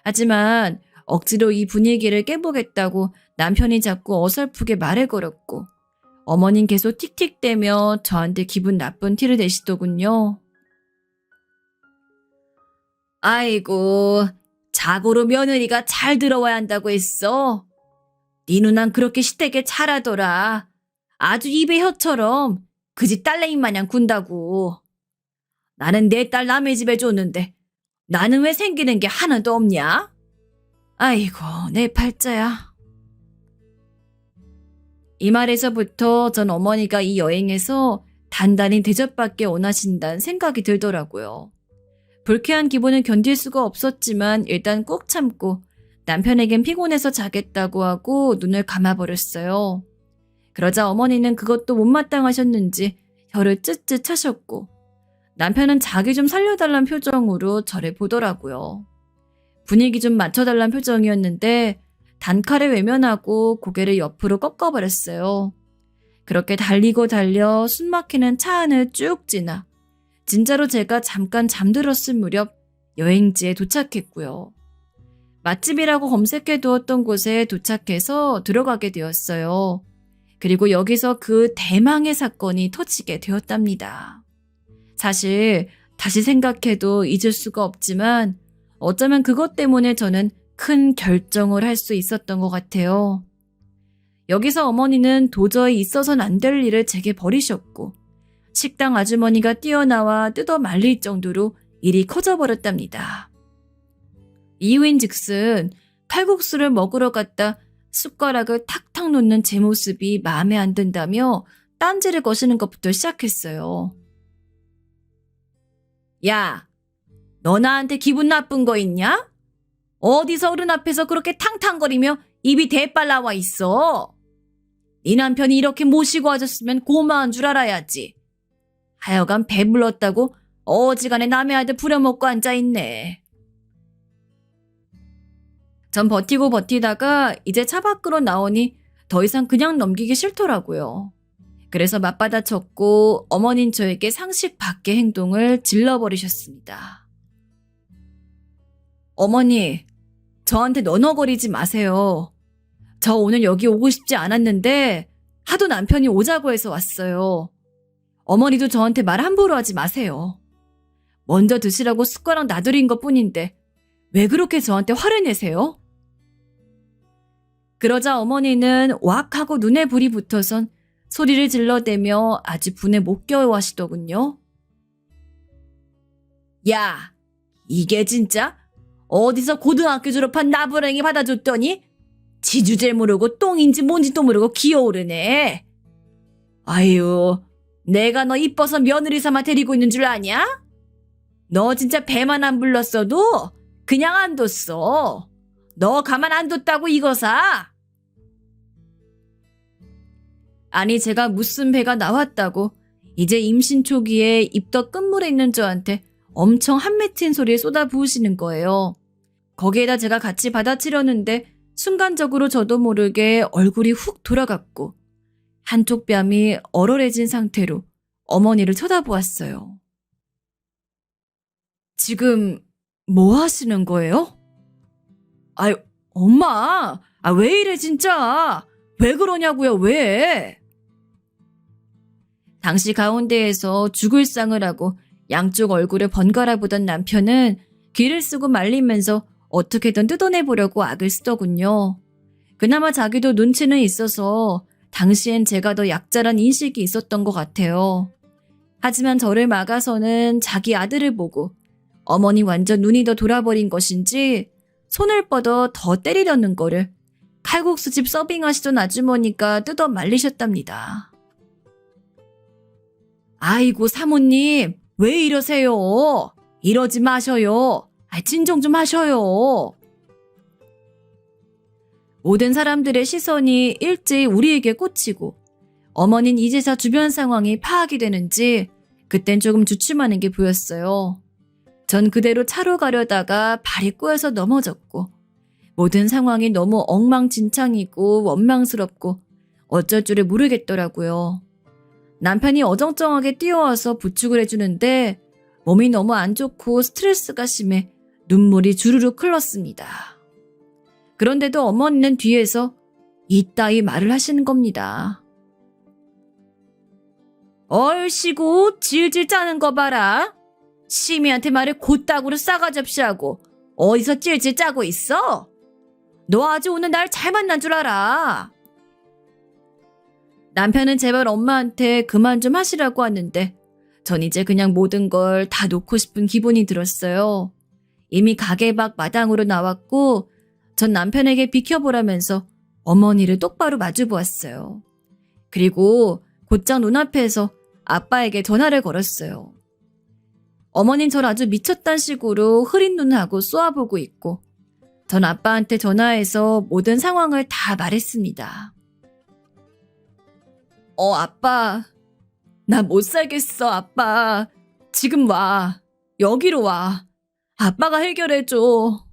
하지만 억지로 이 분위기를 깨보겠다고 남편이 자꾸 어설프게 말을 걸었고 어머닌 계속 틱틱대며 저한테 기분 나쁜 티를 내시더군요. 아이고, 자고로 며느리가 잘 들어와야 한다고 했어. 네 누난 그렇게 시댁에 잘하더라. 아주 입에 혀처럼 그 집 딸내미 마냥 군다고. 나는 내 딸 남의 집에 줬는데 나는 왜 생기는 게 하나도 없냐? 아이고, 내 팔자야. 이 말에서부터 전 어머니가 이 여행에서 단단히 대접받게 원하신다는 생각이 들더라고요. 불쾌한 기분은 견딜 수가 없었지만 일단 꾹 참고 남편에겐 피곤해서 자겠다고 하고 눈을 감아버렸어요. 그러자 어머니는 그것도 못마땅하셨는지 혀를 쯧쯧 차셨고 남편은 자기 좀 살려달란 표정으로 저를 보더라고요. 분위기 좀 맞춰달란 표정이었는데 단칼에 외면하고 고개를 옆으로 꺾어버렸어요. 그렇게 달리고 달려 숨막히는 차 안을 쭉 지나 진짜로 제가 잠깐 잠들었을 무렵 여행지에 도착했고요. 맛집이라고 검색해두었던 곳에 도착해서 들어가게 되었어요. 그리고 여기서 그 대망의 사건이 터지게 되었답니다. 사실 다시 생각해도 잊을 수가 없지만 어쩌면 그것 때문에 저는 큰 결정을 할 수 있었던 것 같아요. 여기서 어머니는 도저히 있어선 안 될 일을 제게 벌이셨고 식당 아주머니가 뛰어나와 뜯어 말릴 정도로 일이 커져버렸답니다. 이유인즉슨 칼국수를 먹으러 갔다 숟가락을 탁탁 놓는 제 모습이 마음에 안 든다며 딴지를 거시는 것부터 시작했어요. 야, 너 나한테 기분 나쁜 거 있냐? 어디서 어른 앞에서 그렇게 탕탕거리며 입이 대빨 나와 있어. 네 남편이 이렇게 모시고 와줬으면 고마운 줄 알아야지. 하여간 배불렀다고 어지간해 남의 아들 부려먹고 앉아있네. 전 버티고 버티다가 이제 차 밖으로 나오니 더 이상 그냥 넘기기 싫더라고요. 그래서 맞받아쳤고 어머닌 저에게 상식 밖의 행동을 질러버리셨습니다. 어머니, 저한테 너너거리지 마세요. 저 오늘 여기 오고 싶지 않았는데 하도 남편이 오자고 해서 왔어요. 어머니도 저한테 말 함부로 하지 마세요. 먼저 드시라고 숟가락 놔드린 것뿐인데 왜 그렇게 저한테 화를 내세요? 그러자 어머니는 왁 하고 눈에 불이 붙어선 소리를 질러대며 아주 분에 못 겨워하시더군요. 야, 이게 진짜? 어디서 고등학교 졸업한 나부랭이 받아줬더니 지주제 모르고 똥인지 뭔지도 모르고 기어오르네. 아유, 내가 너 이뻐서 며느리 삼아 데리고 있는 줄 아냐? 너 진짜 배만 안 불렀어도 그냥 안 뒀어. 너 가만 안 뒀다고 이거사. 아니 제가 무슨 배가 나왔다고 이제 임신 초기에 입덧 끝물에 있는 저한테 엄청 한맺힌 소리에 쏟아부으시는 거예요. 거기에다 제가 같이 받아치려는데 순간적으로 저도 모르게 얼굴이 훅 돌아갔고 한쪽 뺨이 얼얼해진 상태로 어머니를 쳐다보았어요. 지금 뭐 하시는 거예요? 아유, 엄마, 왜 이래 진짜? 왜 그러냐고요, 왜? 당시 가운데에서 죽을 상을 하고 양쪽 얼굴을 번갈아 보던 남편은 귀를 쓰고 말리면서 어떻게든 뜯어내보려고 악을 쓰더군요. 그나마 자기도 눈치는 있어서 당시엔 제가 더 약자란 인식이 있었던 것 같아요. 하지만 저를 막아서는 자기 아들을 보고 어머니 완전 눈이 더 돌아버린 것인지 손을 뻗어 더 때리려는 거를 칼국수집 서빙하시던 아주머니가 뜯어 말리셨답니다. 아이고 사모님, 왜 이러세요? 이러지 마셔요. 진정 좀 하셔요. 모든 사람들의 시선이 일제히 우리에게 꽂히고 어머니는 이제서 주변 상황이 파악이 되는지 그땐 조금 주춤하는 게 보였어요. 전 그대로 차로 가려다가 발이 꼬여서 넘어졌고 모든 상황이 너무 엉망진창이고 원망스럽고 어쩔 줄을 모르겠더라고요. 남편이 어정쩡하게 뛰어와서 부축을 해주는데 몸이 너무 안 좋고 스트레스가 심해 눈물이 주르륵 흘렀습니다. 그런데도 어머니는 뒤에서 이따위 말을 하시는 겁니다. 얼씨구 질질 짜는 거 봐라. 시미한테 말을 곧다구로 싸가지 없이 하고 어디서 질질 짜고 있어? 너 아주 오늘 날 잘 만난 줄 알아. 남편은 제발 엄마한테 그만 좀 하시라고 하는데 전 이제 그냥 모든 걸 다 놓고 싶은 기분이 들었어요. 이미 가게 밖 마당으로 나왔고 전 남편에게 비켜보라면서 어머니를 똑바로 마주보았어요. 그리고 곧장 눈앞에서 아빠에게 전화를 걸었어요. 어머닌 절 아주 미쳤단 식으로 흐린 눈을 하고 쏘아보고 있고 전 아빠한테 전화해서 모든 상황을 다 말했습니다. 아빠. 나 못 살겠어, 아빠. 지금 와. 여기로 와. 아빠가 해결해줘.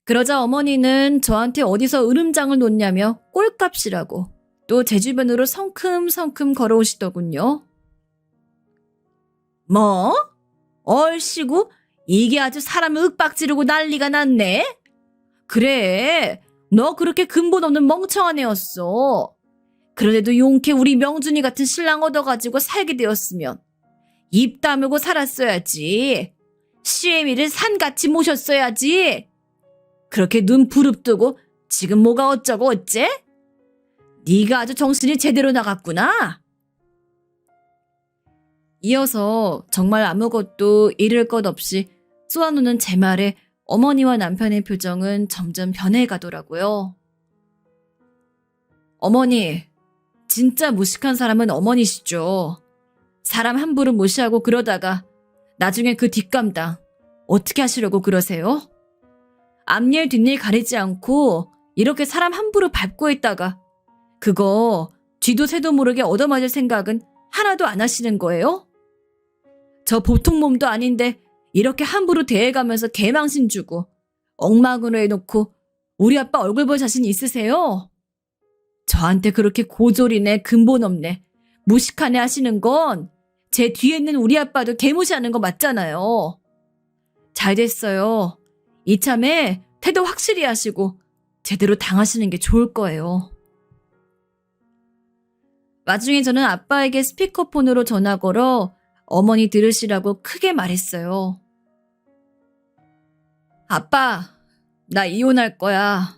그러자 어머니는 저한테 어디서 으름장을 놓냐며 꼴값이라고 또 제 주변으로 성큼성큼 걸어오시더군요. 뭐? 얼씨구? 이게 아주 사람을 윽박지르고 난리가 났네? 그래, 너 그렇게 근본 없는 멍청한 애였어. 그런데도 용케 우리 명준이 같은 신랑 얻어가지고 살게 되었으면 입 다물고 살았어야지. 시애미를 산같이 모셨어야지. 그렇게 눈 부릅뜨고 지금 뭐가 어쩌고 어째? 네가 아주 정신이 제대로 나갔구나. 이어서 정말 아무것도 잃을 것 없이 쏘아놓는 제 말에 어머니와 남편의 표정은 점점 변해가더라고요. 어머니, 진짜 무식한 사람은 어머니시죠. 사람 함부로 무시하고 그러다가 나중에 그 뒷감당 어떻게 하시려고 그러세요? 앞일 뒷일 가리지 않고 이렇게 사람 함부로 밟고 있다가 그거 뒤도 새도 모르게 얻어맞을 생각은 하나도 안 하시는 거예요? 저 보통 몸도 아닌데 이렇게 함부로 대해가면서 개망신 주고 엉망으로 해놓고 우리 아빠 얼굴 볼 자신 있으세요? 저한테 그렇게 고졸이네 근본 없네 무식하네 하시는 건 제 뒤에 있는 우리 아빠도 개무시하는 거 맞잖아요. 잘 됐어요. 이참에 태도 확실히 하시고 제대로 당하시는 게 좋을 거예요. 나중에 저는 아빠에게 스피커폰으로 전화 걸어 어머니 들으시라고 크게 말했어요. 아빠, 나 이혼할 거야.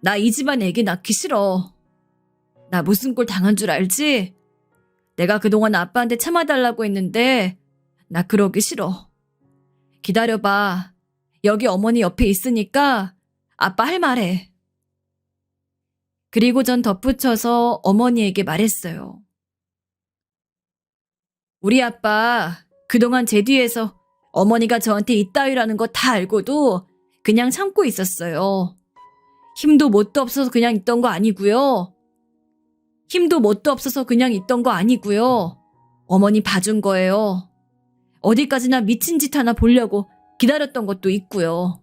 나 이 집안 애기 낳기 싫어. 나 무슨 꼴 당한 줄 알지? 내가 그동안 아빠한테 참아달라고 했는데 나 그러기 싫어. 기다려봐. 여기 어머니 옆에 있으니까 아빠 할 말해. 그리고 전 덧붙여서 어머니에게 말했어요. 우리 아빠 그동안 제 뒤에서 어머니가 저한테 이따위라는 거 다 알고도 그냥 참고 있었어요. 힘도 뭣도 없어서 그냥 있던 거 아니고요. 어머니 봐준 거예요. 어디까지나 미친 짓 하나 보려고 기다렸던 것도 있고요.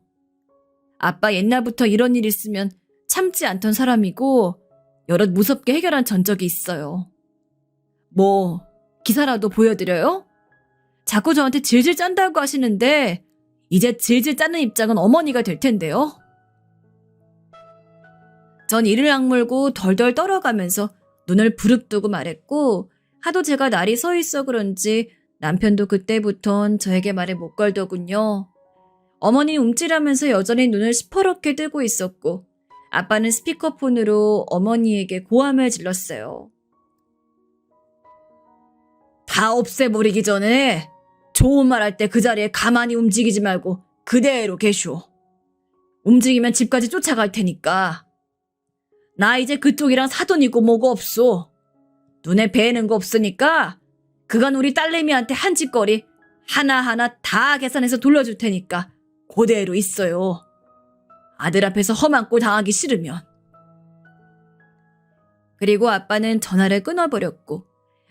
아빠 옛날부터 이런 일 있으면 참지 않던 사람이고 여럿 무섭게 해결한 전적이 있어요. 뭐 기사라도 보여드려요? 자꾸 저한테 질질 짠다고 하시는데 이제 질질 짜는 입장은 어머니가 될 텐데요. 전 이를 악물고 덜덜 떨어가면서 눈을 부릅뜨고 말했고 하도 제가 날이 서 있어 그런지 남편도 그때부턴 저에게 말을 못 걸더군요. 어머니 움찔하면서 여전히 눈을 시퍼렇게 뜨고 있었고 아빠는 스피커폰으로 어머니에게 고함을 질렀어요. 다 없애버리기 전에 좋은 말 할 때 그 자리에 가만히 움직이지 말고 그대로 계쇼. 움직이면 집까지 쫓아갈 테니까. 나 이제 그쪽이랑 사돈이고 뭐고 없소. 눈에 뵈는 거 없으니까 그간 우리 딸내미한테 한 짓거리 하나하나 다 계산해서 돌려줄 테니까 그대로 있어요. 아들 앞에서 험한 꼴 당하기 싫으면. 그리고 아빠는 전화를 끊어버렸고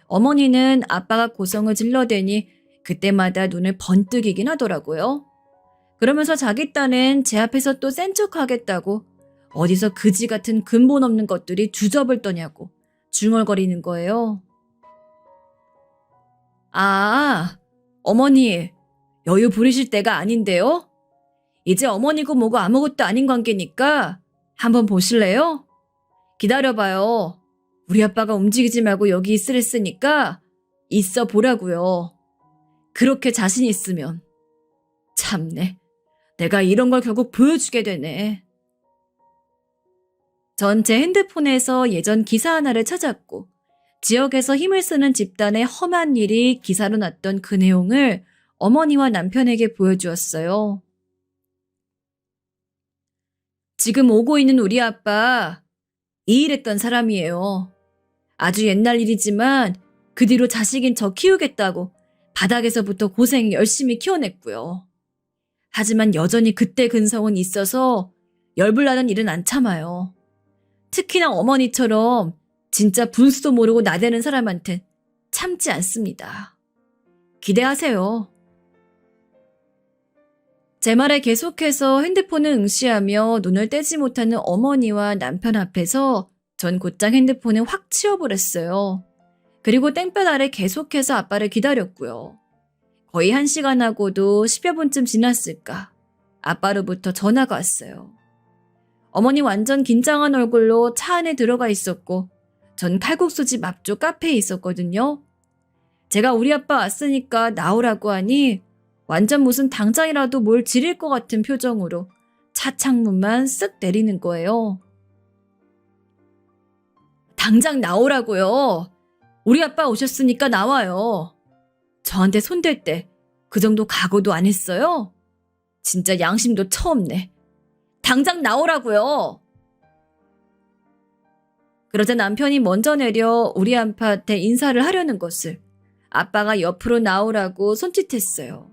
어머니는 아빠가 고성을 질러대니 그때마다 눈을 번뜩이긴 하더라고요. 그러면서 자기 딴엔 제 앞에서 또 센 척하겠다고 어디서 그지 같은 근본 없는 것들이 주접을 떠냐고 중얼거리는 거예요. 아, 어머니, 여유 부리실 때가 아닌데요? 이제 어머니고 뭐고 아무것도 아닌 관계니까 한번 보실래요? 기다려봐요. 우리 아빠가 움직이지 말고 여기 있으랬으니까 있어 보라고요. 그렇게 자신 있으면. 참네, 내가 이런 걸 결국 보여주게 되네. 전 제 핸드폰에서 예전 기사 하나를 찾았고 지역에서 힘을 쓰는 집단의 험한 일이 기사로 났던 그 내용을 어머니와 남편에게 보여주었어요. 지금 오고 있는 우리 아빠 이 일했던 사람이에요. 아주 옛날 일이지만 그 뒤로 자식인 저 키우겠다고 바닥에서부터 고생 열심히 키워냈고요. 하지만 여전히 그때 근성은 있어서 열불나는 일은 안 참아요. 특히나 어머니처럼 진짜 분수도 모르고 나대는 사람한텐 참지 않습니다. 기대하세요. 제 말에 계속해서 핸드폰을 응시하며 눈을 떼지 못하는 어머니와 남편 앞에서 전 곧장 핸드폰을 확 치워버렸어요. 그리고 땡볕 아래 계속해서 아빠를 기다렸고요. 거의 1시간하고도 10여 분쯤 지났을까. 아빠로부터 전화가 왔어요. 어머니 완전 긴장한 얼굴로 차 안에 들어가 있었고 전 칼국수집 앞쪽 카페에 있었거든요. 제가 우리 아빠 왔으니까 나오라고 하니 완전 무슨 당장이라도 뭘 지릴 것 같은 표정으로 차 창문만 쓱 내리는 거예요. 당장 나오라고요. 우리 아빠 오셨으니까 나와요. 저한테 손댈 때 그 정도 각오도 안 했어요? 진짜 양심도 처없네. 당장 나오라고요. 그러자 남편이 먼저 내려 우리 아빠한테 인사를 하려는 것을 아빠가 옆으로 나오라고 손짓했어요.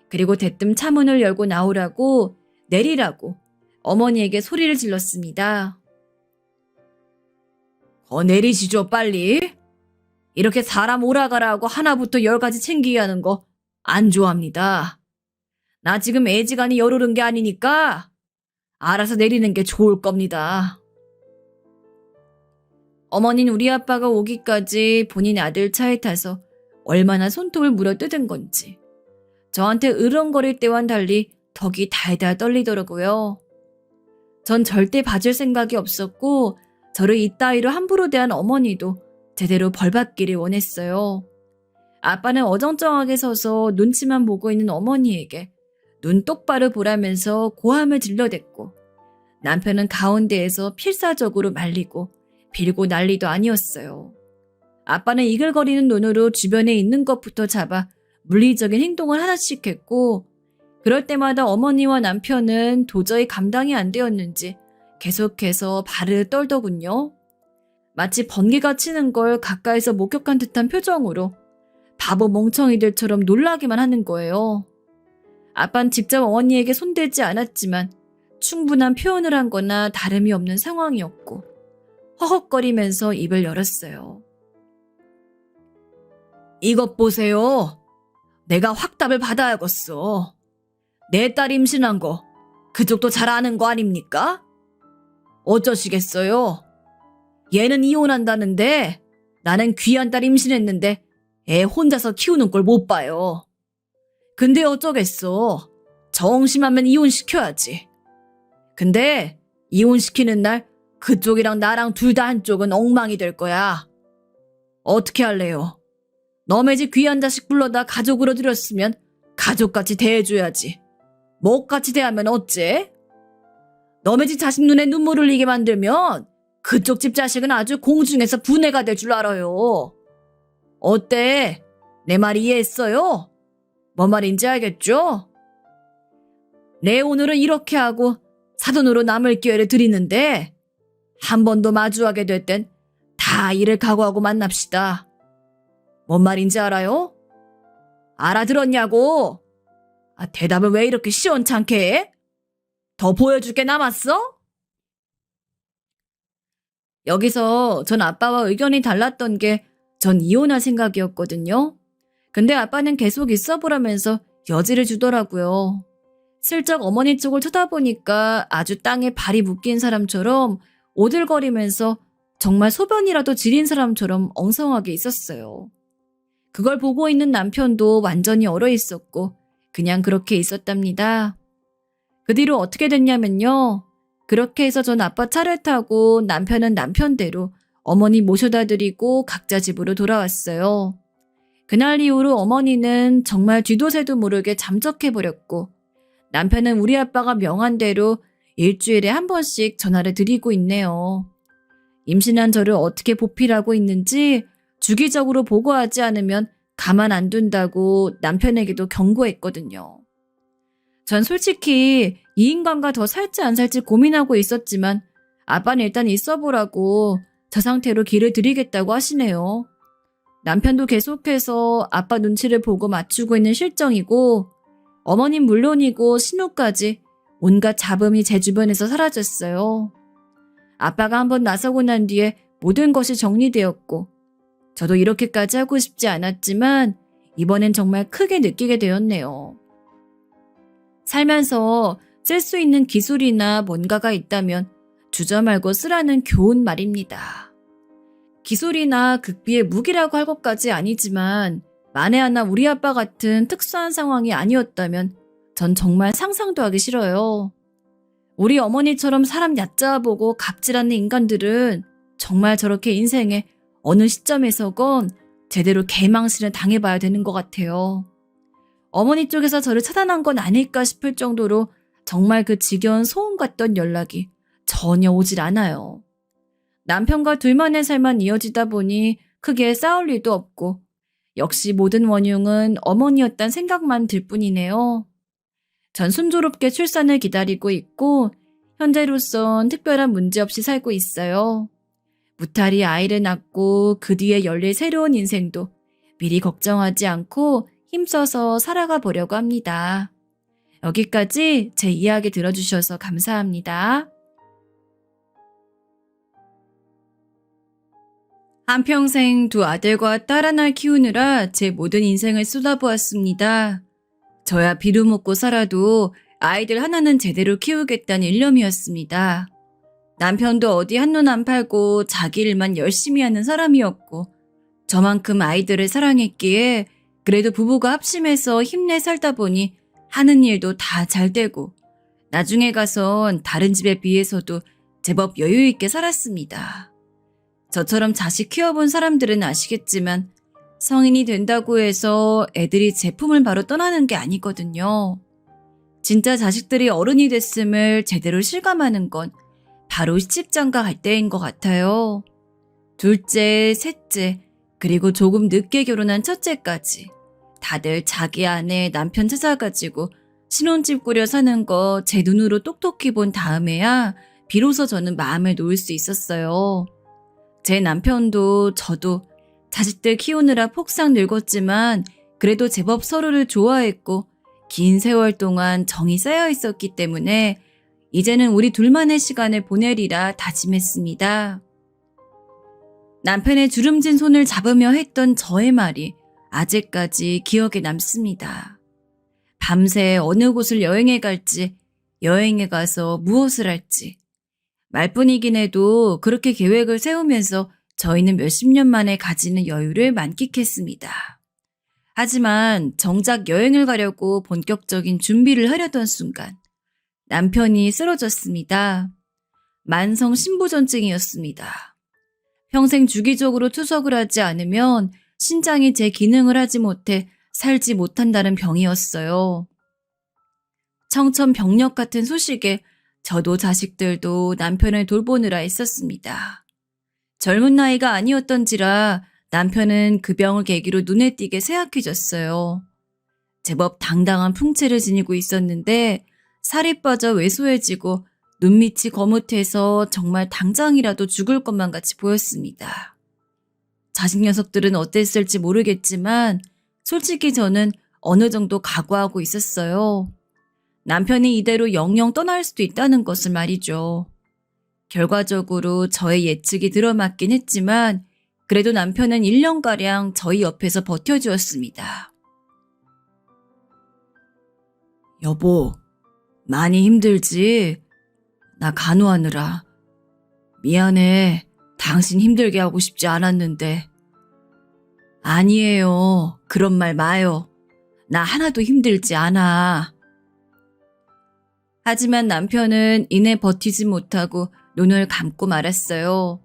그리고 대뜸 차문을 열고 나오라고 내리라고 어머니에게 소리를 질렀습니다. 내리시죠 빨리. 이렇게 사람 오라가라고 하나부터 10가지 챙기게 하는 거 안 좋아합니다. 나 지금 애지간히 열 오른 게 아니니까 알아서 내리는 게 좋을 겁니다. 어머니는 우리 아빠가 오기까지 본인 아들 차에 타서 얼마나 손톱을 물어뜯은 건지 저한테 으렁거릴 때와는 달리 덕이 달달 떨리더라고요. 전 절대 봐줄 생각이 없었고 저를 이따위로 함부로 대한 어머니도 제대로 벌받기를 원했어요. 아빠는 어정쩡하게 서서 눈치만 보고 있는 어머니에게 눈 똑바로 보라면서 고함을 질러댔고 남편은 가운데에서 필사적으로 말리고 빌고 난리도 아니었어요. 아빠는 이글거리는 눈으로 주변에 있는 것부터 잡아 물리적인 행동을 하나씩 했고 그럴 때마다 어머니와 남편은 도저히 감당이 안 되었는지 계속해서 발을 떨더군요. 마치 번개가 치는 걸 가까이서 목격한 듯한 표정으로 바보 멍청이들처럼 놀라기만 하는 거예요. 아빠는 직접 어머니에게 손대지 않았지만 충분한 표현을 한 거나 다름이 없는 상황이었고 허헉거리면서 입을 열었어요. 이것 보세요. 내가 확답을 받아야겠어. 내 딸 임신한 거 그쪽도 잘 아는 거 아닙니까? 어쩌시겠어요? 얘는 이혼한다는데 나는 귀한 딸 임신했는데 애 혼자서 키우는 걸 못 봐요. 근데 어쩌겠어. 정심하면 이혼시켜야지. 근데 이혼시키는 날 그쪽이랑 나랑 둘 다 한쪽은 엉망이 될 거야. 어떻게 할래요? 너네 집 귀한 자식 불러다 가족으로 들였으면 가족같이 대해줘야지. 먹같이 대하면 어째? 너네 집 자식 눈에 눈물 흘리게 만들면 그쪽 집 자식은 아주 공중에서 분해가 될 줄 알아요. 어때? 내 말 이해했어요? 뭔 말인지 알겠죠? 네, 오늘은 이렇게 하고 사돈으로 남을 기회를 드리는데 한 번 더 마주하게 될 땐 다 이를 각오하고 만납시다. 뭔 말인지 알아요? 알아들었냐고? 대답을 왜 이렇게 시원찮게 해? 더 보여줄 게 남았어? 여기서 전 아빠와 의견이 달랐던 게 전 이혼할 생각이었거든요. 근데 아빠는 계속 있어보라면서 여지를 주더라고요. 슬쩍 어머니 쪽을 쳐다보니까 아주 땅에 발이 묶인 사람처럼 오들거리면서 정말 소변이라도 지린 사람처럼 엉성하게 있었어요. 그걸 보고 있는 남편도 완전히 얼어 있었고 그냥 그렇게 있었답니다. 그 뒤로 어떻게 됐냐면요. 그렇게 해서 전 아빠 차를 타고 남편은 남편대로 어머니 모셔다 드리고 각자 집으로 돌아왔어요. 그날 이후로 어머니는 정말 뒤도 새도 모르게 잠적해버렸고 남편은 우리 아빠가 명한 대로 일주일에 한 번씩 전화를 드리고 있네요. 임신한 저를 어떻게 보필하고 있는지 주기적으로 보고하지 않으면 가만 안 둔다고 남편에게도 경고했거든요. 전 솔직히 이 인간과 더 살지 안 살지 고민하고 있었지만 아빠는 일단 있어보라고 저 상태로 길을 들이겠다고 하시네요. 남편도 계속해서 아빠 눈치를 보고 맞추고 있는 실정이고 어머님 물론이고 신우까지 온갖 잡음이 제 주변에서 사라졌어요. 아빠가 한번 나서고 난 뒤에 모든 것이 정리되었고 저도 이렇게까지 하고 싶지 않았지만 이번엔 정말 크게 느끼게 되었네요. 살면서 쓸 수 있는 기술이나 뭔가가 있다면 주저 말고 쓰라는 교훈 말입니다. 기술이나 극비의 무기라고 할 것까지 아니지만 만에 하나 우리 아빠 같은 특수한 상황이 아니었다면 전 정말 상상도 하기 싫어요. 우리 어머니처럼 사람 얕잡아 보고 갑질하는 인간들은 정말 저렇게 인생의 어느 시점에서건 제대로 개망신을 당해봐야 되는 것 같아요. 어머니 쪽에서 저를 차단한 건 아닐까 싶을 정도로 정말 그 지겨운 소음 같던 연락이 전혀 오질 않아요. 남편과 둘만의 삶만 이어지다 보니 크게 싸울 일도 없고 역시 모든 원흉은 어머니였단 생각만 들 뿐이네요. 전 순조롭게 출산을 기다리고 있고 현재로선 특별한 문제 없이 살고 있어요. 무탈이 아이를 낳고 그 뒤에 열릴 새로운 인생도 미리 걱정하지 않고 힘써서 살아가 보려고 합니다. 여기까지 제 이야기 들어주셔서 감사합니다. 한평생 두 아들과 딸 하나를 키우느라 제 모든 인생을 쏟아부었습니다. 저야 비루 먹고 살아도 아이들 하나는 제대로 키우겠다는 일념이었습니다. 남편도 어디 한눈 안 팔고 자기 일만 열심히 하는 사람이었고 저만큼 아이들을 사랑했기에 그래도 부부가 합심해서 힘내 살다 보니 하는 일도 다 잘 되고 나중에 가선 다른 집에 비해서도 제법 여유 있게 살았습니다. 저처럼 자식 키워본 사람들은 아시겠지만 성인이 된다고 해서 애들이 제품을 바로 떠나는 게 아니거든요. 진짜 자식들이 어른이 됐음을 제대로 실감하는 건 바로 시집장가 갈 때인 것 같아요. 둘째, 셋째, 그리고 조금 늦게 결혼한 첫째까지 다들 자기 아내 남편 찾아가지고 신혼집 꾸려 사는 거 제 눈으로 똑똑히 본 다음에야 비로소 저는 마음을 놓을 수 있었어요. 제 남편도 저도 자식들 키우느라 폭삭 늙었지만 그래도 제법 서로를 좋아했고 긴 세월 동안 정이 쌓여 있었기 때문에 이제는 우리 둘만의 시간을 보내리라 다짐했습니다. 남편의 주름진 손을 잡으며 했던 저의 말이 아직까지 기억에 남습니다. 밤새 어느 곳을 여행해 갈지, 여행에 가서 무엇을 할지. 말뿐이긴 해도 그렇게 계획을 세우면서 저희는 몇십 년 만에 가지는 여유를 만끽했습니다. 하지만 정작 여행을 가려고 본격적인 준비를 하려던 순간 남편이 쓰러졌습니다. 만성 신부전증이었습니다. 평생 주기적으로 투석을 하지 않으면 신장이 제 기능을 하지 못해 살지 못한다는 병이었어요. 청천벽력 같은 소식에 저도 자식들도 남편을 돌보느라 애썼습니다. 젊은 나이가 아니었던지라 남편은 그 병을 계기로 눈에 띄게 쇠약해졌어요. 제법 당당한 풍채를 지니고 있었는데 살이 빠져 왜소해지고 눈밑이 거뭇해서 정말 당장이라도 죽을 것만 같이 보였습니다. 자식 녀석들은 어땠을지 모르겠지만 솔직히 저는 어느 정도 각오하고 있었어요. 남편이 이대로 영영 떠날 수도 있다는 것을 말이죠. 결과적으로 저의 예측이 들어맞긴 했지만 그래도 남편은 1년가량 저희 옆에서 버텨주었습니다. 여보, 많이 힘들지? 나 간호하느라. 미안해. 당신 힘들게 하고 싶지 않았는데. 아니에요. 그런 말 마요. 나 하나도 힘들지 않아. 하지만 남편은 이내 버티지 못하고 눈을 감고 말았어요.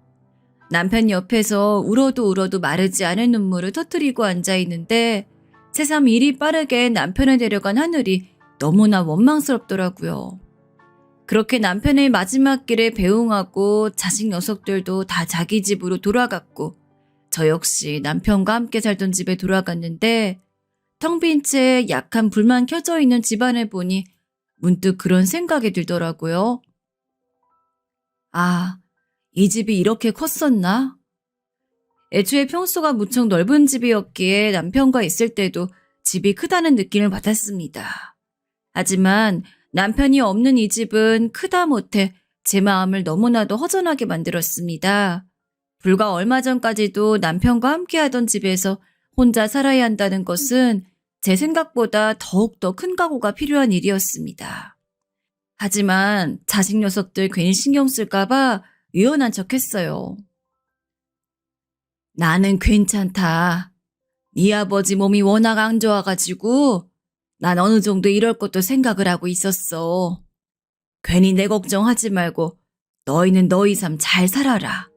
남편 옆에서 울어도 마르지 않은 눈물을 터뜨리고 앉아있는데 새삼 일이 빠르게 남편을 데려간 하늘이 너무나 원망스럽더라고요. 그렇게 남편의 마지막 길에 배웅하고 자식 녀석들도 다 자기 집으로 돌아갔고 저 역시 남편과 함께 살던 집에 돌아갔는데 텅 빈 채 약한 불만 켜져 있는 집안을 보니 문득 그런 생각이 들더라고요. 아, 이 집이 이렇게 컸었나? 애초에 평수가 무척 넓은 집이었기에 남편과 있을 때도 집이 크다는 느낌을 받았습니다. 하지만 남편이 없는 이 집은 크다 못해 제 마음을 너무나도 허전하게 만들었습니다. 불과 얼마 전까지도 남편과 함께하던 집에서 혼자 살아야 한다는 것은 제 생각보다 더욱더 큰 각오가 필요한 일이었습니다. 하지만 자식 녀석들 괜히 신경 쓸까봐 유연한 척 했어요. 나는 괜찮다. 네 아버지 몸이 워낙 안 좋아가지고 난 어느 정도 이럴 것도 생각을 하고 있었어. 괜히 내 걱정하지 말고 너희는 너희 삶 잘 살아라.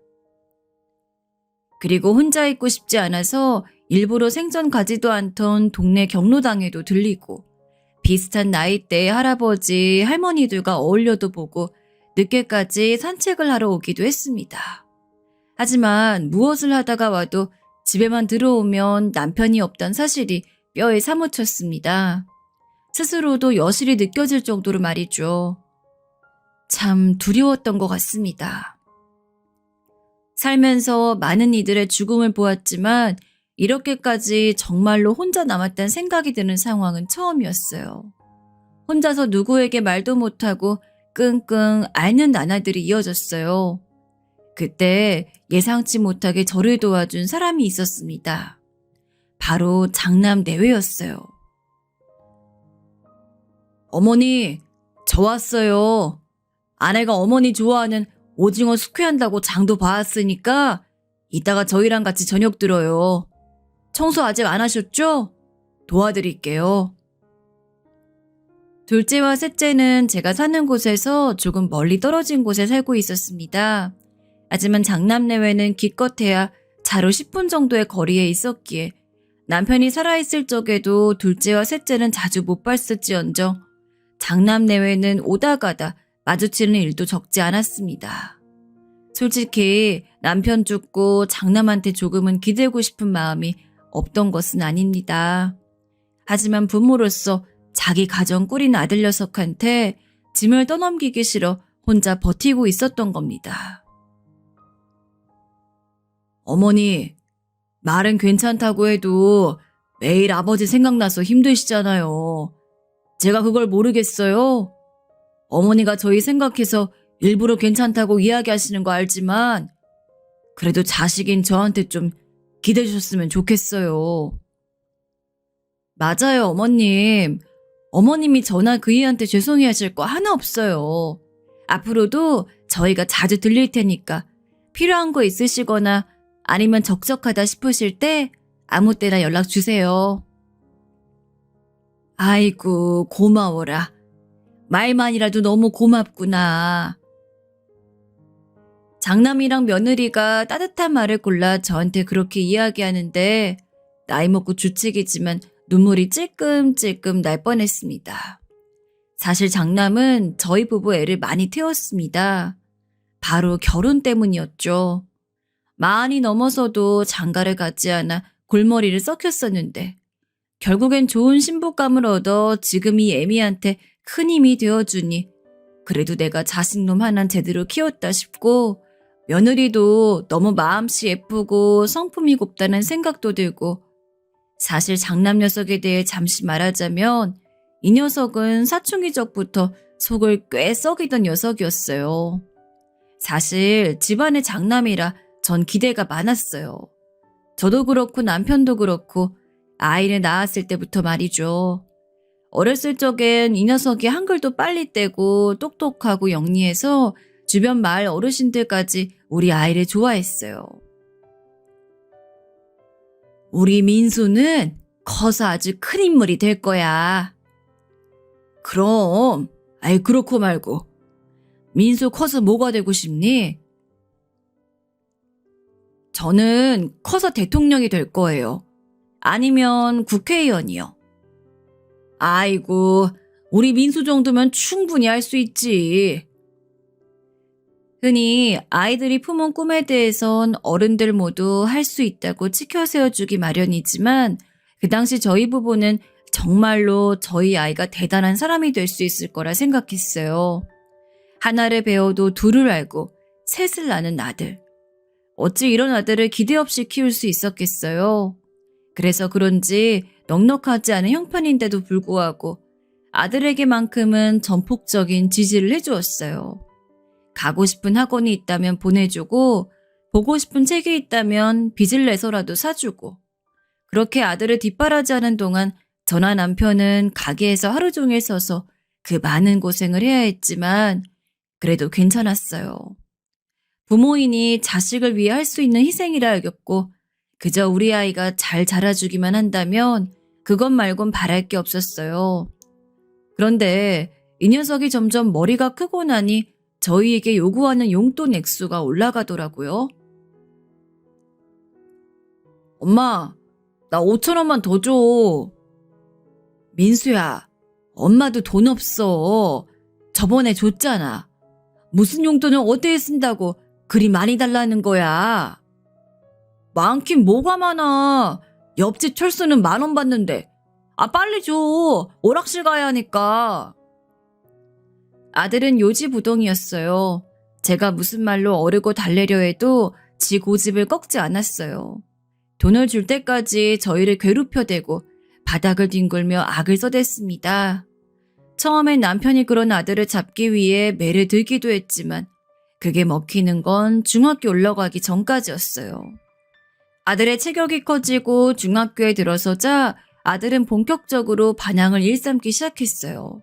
그리고 혼자 있고 싶지 않아서 일부러 생전 가지도 않던 동네 경로당에도 들리고 비슷한 나이대의 할아버지, 할머니들과 어울려도 보고 늦게까지 산책을 하러 오기도 했습니다. 하지만 무엇을 하다가 와도 집에만 들어오면 남편이 없단 사실이 뼈에 사무쳤습니다. 스스로도 여실히 느껴질 정도로 말이죠. 참 두려웠던 것 같습니다. 살면서 많은 이들의 죽음을 보았지만 이렇게까지 정말로 혼자 남았다는 생각이 드는 상황은 처음이었어요. 혼자서 누구에게 말도 못하고 끙끙 앓는 나날들이 이어졌어요. 그때 예상치 못하게 저를 도와준 사람이 있었습니다. 바로 장남 내외였어요. 어머니, 저 왔어요. 아내가 어머니 좋아하는 오징어 숙회한다고 장도 봐왔으니까 이따가 저희랑 같이 저녁 들어요. 청소 아직 안 하셨죠? 도와드릴게요. 둘째와 셋째는 제가 사는 곳에서 조금 멀리 떨어진 곳에 살고 있었습니다. 하지만 장남 내외는 기껏해야 차로 10분 정도의 거리에 있었기에 남편이 살아있을 적에도 둘째와 셋째는 자주 못 봤을지언정 장남 내외는 오다 가다 마주치는 일도 적지 않았습니다. 솔직히 남편 죽고 장남한테 조금은 기대고 싶은 마음이 없던 것은 아닙니다. 하지만 부모로서 자기 가정 꾸린 아들 녀석한테 짐을 떠넘기기 싫어 혼자 버티고 있었던 겁니다. 어머니, 말은 괜찮다고 해도 매일 아버지 생각나서 힘드시잖아요. 제가 그걸 모르겠어요. 어머니가 저희 생각해서 일부러 괜찮다고 이야기하시는 거 알지만 그래도 자식인 저한테 좀 기대해 주셨으면 좋겠어요. 맞아요, 어머님. 어머님이 저나 그이한테 죄송해 하실 거 하나 없어요. 앞으로도 저희가 자주 들릴 테니까 필요한 거 있으시거나 아니면 적적하다 싶으실 때 아무 때나 연락 주세요. 아이고, 고마워라. 말만이라도 너무 고맙구나. 장남이랑 며느리가 따뜻한 말을 골라 저한테 그렇게 이야기하는데 나이 먹고 주책이지만 눈물이 찔끔찔끔 날 뻔했습니다. 사실 장남은 저희 부부 애를 많이 태웠습니다. 바로 결혼 때문이었죠. 마흔이 넘어서도 장가를 가지 않아 골머리를 썩혔었는데 결국엔 좋은 신부감을 얻어 지금 이 애미한테 큰 힘이 되어주니 그래도 내가 자식놈 하나는 제대로 키웠다 싶고 며느리도 너무 마음씨 예쁘고 성품이 곱다는 생각도 들고 사실 장남 녀석에 대해 잠시 말하자면 이 녀석은 사춘기 적부터 속을 꽤 썩이던 녀석이었어요. 사실 집안의 장남이라 전 기대가 많았어요. 저도 그렇고 남편도 그렇고 아이를 낳았을 때부터 말이죠. 어렸을 적엔 이 녀석이 한글도 빨리 떼고 똑똑하고 영리해서 주변 마을 어르신들까지 우리 아이를 좋아했어요. 우리 민수는 커서 아주 큰 인물이 될 거야. 그럼, 아이 그렇고 말고. 민수 커서 뭐가 되고 싶니? 저는 커서 대통령이 될 거예요. 아니면 국회의원이요. 아이고, 우리 민수 정도면 충분히 할 수 있지. 흔히 아이들이 품은 꿈에 대해선 어른들 모두 할 수 있다고 치켜 세워주기 마련이지만 그 당시 저희 부부는 정말로 저희 아이가 대단한 사람이 될 수 있을 거라 생각했어요. 하나를 배워도 둘을 알고 셋을 낳는 아들. 어찌 이런 아들을 기대 없이 키울 수 있었겠어요. 그래서 그런지 넉넉하지 않은 형편인데도 불구하고 아들에게만큼은 전폭적인 지지를 해주었어요. 가고 싶은 학원이 있다면 보내주고, 보고 싶은 책이 있다면 빚을 내서라도 사주고, 그렇게 아들을 뒷바라지하는 동안 저나 남편은 가게에서 하루 종일 서서 그 많은 고생을 해야 했지만 그래도 괜찮았어요. 부모이니 자식을 위해 할 수 있는 희생이라 여겼고 그저 우리 아이가 잘 자라주기만 한다면 그것 말곤 바랄 게 없었어요. 그런데 이 녀석이 점점 머리가 크고 나니 저희에게 요구하는 용돈 액수가 올라가더라고요. 엄마, 나 5천 원만 더 줘. 민수야, 엄마도 돈 없어. 저번에 줬잖아. 무슨 용돈을 어디에 쓴다고 그리 많이 달라는 거야. 많긴 뭐가 많아. 옆집 철수는 10,000원 받는데. 아, 빨리 줘. 오락실 가야 하니까. 아들은 요지부동이었어요. 제가 무슨 말로 어르고 달래려 해도 지 고집을 꺾지 않았어요. 돈을 줄 때까지 저희를 괴롭혀대고 바닥을 뒹굴며 악을 써댔습니다. 처음엔 남편이 그런 아들을 잡기 위해 매를 들기도 했지만 그게 먹히는 건 중학교 올라가기 전까지였어요. 아들의 체격이 커지고 중학교에 들어서자 아들은 본격적으로 반항을 일삼기 시작했어요.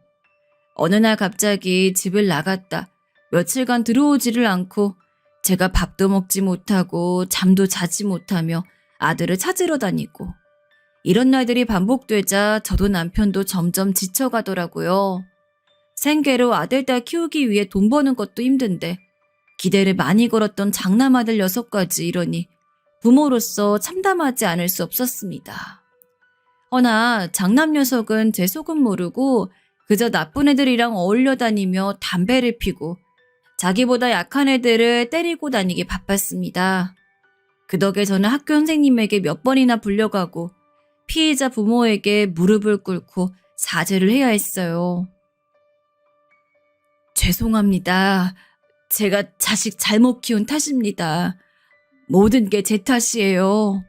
어느 날 갑자기 집을 나갔다 며칠간 들어오지를 않고 제가 밥도 먹지 못하고 잠도 자지 못하며 아들을 찾으러 다니고 이런 날들이 반복되자 저도 남편도 점점 지쳐가더라고요. 생계로 아들, 딸 키우기 위해 돈 버는 것도 힘든데 기대를 많이 걸었던 장남아들 6가지 이러니 부모로서 참담하지 않을 수 없었습니다. 허나 장남 녀석은 제 속은 모르고 그저 나쁜 애들이랑 어울려 다니며 담배를 피고 자기보다 약한 애들을 때리고 다니기 바빴습니다. 그 덕에 저는 학교 선생님에게 몇 번이나 불려가고 피해자 부모에게 무릎을 꿇고 사죄를 해야 했어요. 죄송합니다. 제가 자식 잘못 키운 탓입니다. 모든 게 제 탓이에요.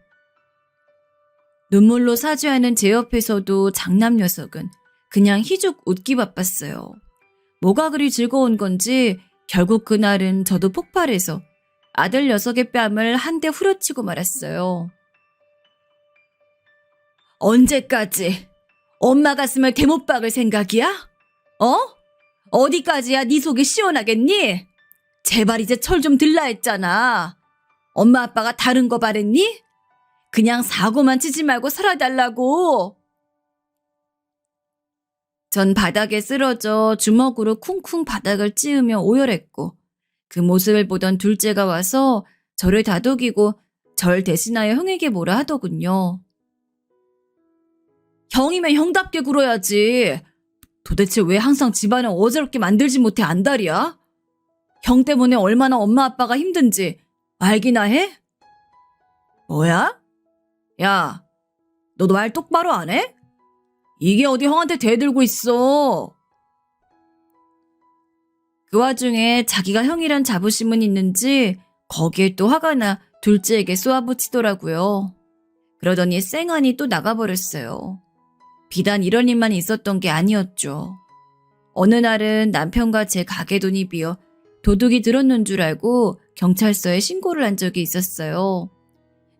눈물로 사죄하는 제 옆에서도 장남 녀석은 그냥 희죽 웃기 바빴어요. 뭐가 그리 즐거운 건지 결국 그날은 저도 폭발해서 아들 녀석의 뺨을 한 대 후려치고 말았어요. 언제까지 엄마 가슴을 대못 박을 생각이야? 어? 어디까지야 네 속이 시원하겠니? 제발 이제 철 좀 들라 했잖아. 엄마 아빠가 다른 거 바랬니? 그냥 사고만 치지 말고 살아달라고. 전 바닥에 쓰러져 주먹으로 쿵쿵 바닥을 찌으며 오열했고 그 모습을 보던 둘째가 와서 저를 다독이고 절 대신하여 형에게 뭐라 하더군요. 형이면 형답게 굴어야지. 도대체 왜 항상 집안을 어지럽게 만들지 못해 안달이야? 형 때문에 얼마나 엄마 아빠가 힘든지 알기나 해? 뭐야? 야, 너도 말 똑바로 안 해? 이게 어디 형한테 대들고 있어. 그 와중에 자기가 형이란 자부심은 있는지 거기에 또 화가 나 둘째에게 쏘아붙이더라고요. 그러더니 쌩하니 또 나가버렸어요. 비단 이런 일만 있었던 게 아니었죠. 어느 날은 남편과 제 가게 돈이 비어 도둑이 들었는 줄 알고 경찰서에 신고를 한 적이 있었어요.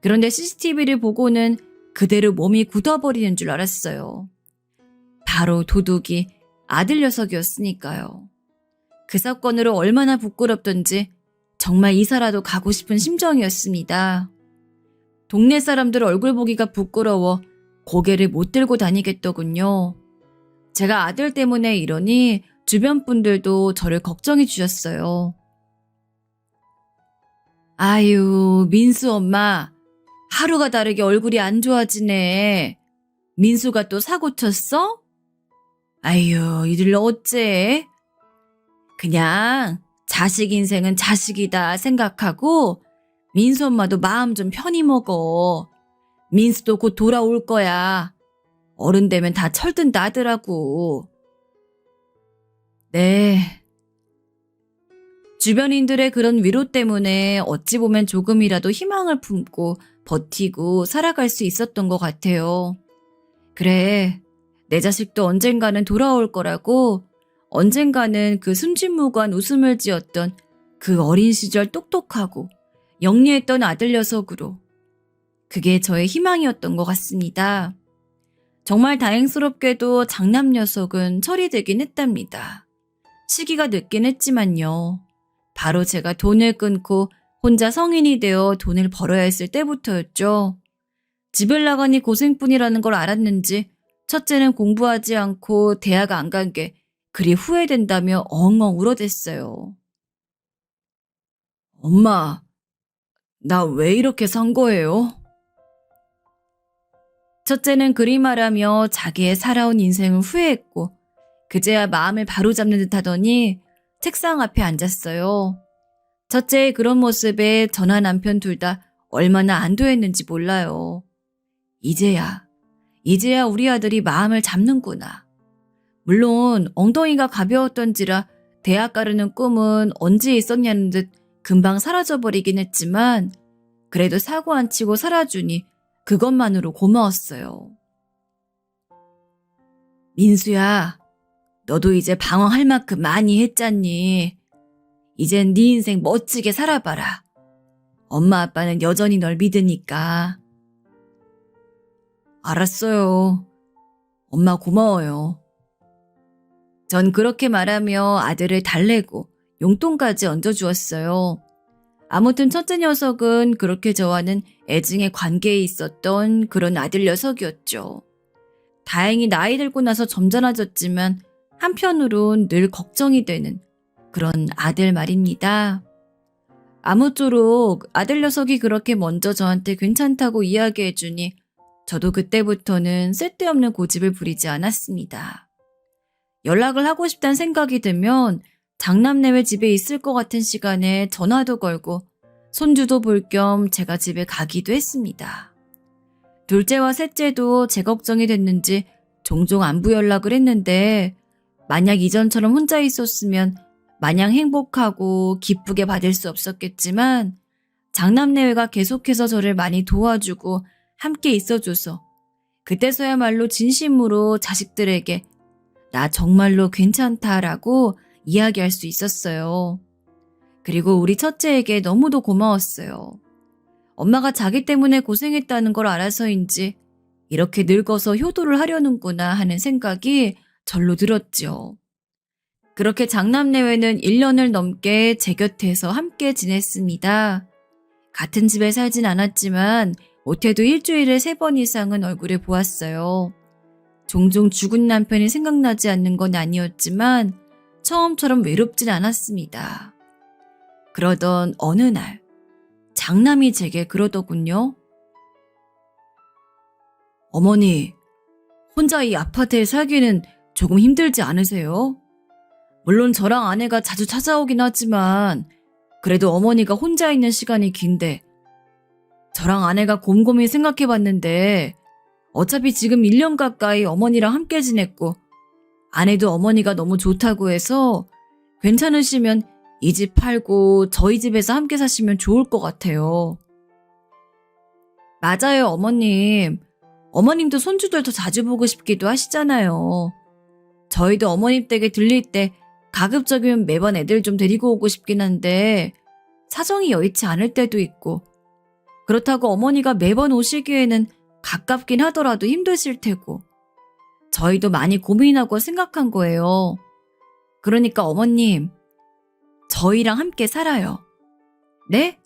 그런데 CCTV를 보고는 그대로 몸이 굳어버리는 줄 알았어요. 바로 도둑이 아들 녀석이었으니까요. 그 사건으로 얼마나 부끄럽던지 정말 이사라도 가고 싶은 심정이었습니다. 동네 사람들 얼굴 보기가 부끄러워 고개를 못 들고 다니겠더군요. 제가 아들 때문에 이러니 주변 분들도 저를 걱정해 주셨어요. 아유, 민수 엄마. 하루가 다르게 얼굴이 안 좋아지네. 민수가 또 사고 쳤어? 아유, 이들 어째? 그냥 자식 인생은 자식이다 생각하고 민수 엄마도 마음 좀 편히 먹어. 민수도 곧 돌아올 거야. 어른 되면 다 철든다 하더라고. 네. 주변인들의 그런 위로 때문에 어찌 보면 조금이라도 희망을 품고 버티고 살아갈 수 있었던 것 같아요. 그래, 내 자식도 언젠가는 돌아올 거라고 언젠가는 그 순진무구한 웃음을 지었던 그 어린 시절 똑똑하고 영리했던 아들 녀석으로. 그게 저의 희망이었던 것 같습니다. 정말 다행스럽게도 장남 녀석은 처리되긴 했답니다. 시기가 늦긴 했지만요. 바로 제가 돈을 끊고 혼자 성인이 되어 돈을 벌어야 했을 때부터였죠. 집을 나가니 고생뿐이라는 걸 알았는지 첫째는 공부하지 않고 대학 안 간 게 그리 후회된다며 엉엉 울어댔어요. 엄마, 나 왜 이렇게 산 거예요? 첫째는 그리 말하며 자기의 살아온 인생을 후회했고 그제야 마음을 바로잡는 듯 하더니 책상 앞에 앉았어요. 첫째의 그런 모습에 저나 남편 둘 다 얼마나 안도했는지 몰라요. 이제야 우리 아들이 마음을 잡는구나. 물론 엉덩이가 가벼웠던지라 대학 가르는 꿈은 언제 있었냐는 듯 금방 사라져버리긴 했지만 그래도 사고 안 치고 살아주니 그것만으로 고마웠어요. 민수야, 너도 이제 방황할 만큼 많이 했잖니. 이젠 네 인생 멋지게 살아봐라. 엄마 아빠는 여전히 널 믿으니까. 알았어요. 엄마 고마워요. 전 그렇게 말하며 아들을 달래고 용돈까지 얹어주었어요. 아무튼 첫째 녀석은 그렇게 저와는 애증의 관계에 있었던 그런 아들 녀석이었죠. 다행히 나이 들고 나서 점잖아졌지만 한편으론 늘 걱정이 되는 그런 아들 말입니다. 아무쪼록 아들 녀석이 그렇게 먼저 저한테 괜찮다고 이야기해주니 저도 그때부터는 쓸데없는 고집을 부리지 않았습니다. 연락을 하고 싶다는 생각이 들면 장남내외 집에 있을 것 같은 시간에 전화도 걸고 손주도 볼 겸 제가 집에 가기도 했습니다. 둘째와 셋째도 제 걱정이 됐는지 종종 안부 연락을 했는데 만약 이전처럼 혼자 있었으면 마냥 행복하고 기쁘게 받을 수 없었겠지만 장남내외가 계속해서 저를 많이 도와주고 함께 있어줘서 그때서야말로 진심으로 자식들에게 나 정말로 괜찮다라고 이야기할 수 있었어요. 그리고 우리 첫째에게 너무도 고마웠어요. 엄마가 자기 때문에 고생했다는 걸 알아서인지 이렇게 늙어서 효도를 하려는구나 하는 생각이 절로 들었죠. 그렇게 장남내외는 1년을 넘게 제 곁에서 함께 지냈습니다. 같은 집에 살진 않았지만 못해도 일주일에 3번 이상은 얼굴을 보았어요. 종종 죽은 남편이 생각나지 않는 건 아니었지만 처음처럼 외롭진 않았습니다. 그러던 어느 날 장남이 제게 그러더군요. 어머니, 혼자 이 아파트에 살기는 조금 힘들지 않으세요? 물론 저랑 아내가 자주 찾아오긴 하지만 그래도 어머니가 혼자 있는 시간이 긴데 저랑 아내가 곰곰이 생각해봤는데 어차피 지금 1년 가까이 어머니랑 함께 지냈고 아내도 어머니가 너무 좋다고 해서 괜찮으시면 이 집 팔고 저희 집에서 함께 사시면 좋을 것 같아요. 맞아요, 어머님. 어머님도 손주들 더 자주 보고 싶기도 하시잖아요. 저희도 어머님 댁에 들릴 때 가급적이면 매번 애들 좀 데리고 오고 싶긴 한데 사정이 여의치 않을 때도 있고 그렇다고 어머니가 매번 오시기에는 가깝긴 하더라도 힘드실 테고 저희도 많이 고민하고 생각한 거예요. 그러니까 어머님, 저희랑 함께 살아요. 네?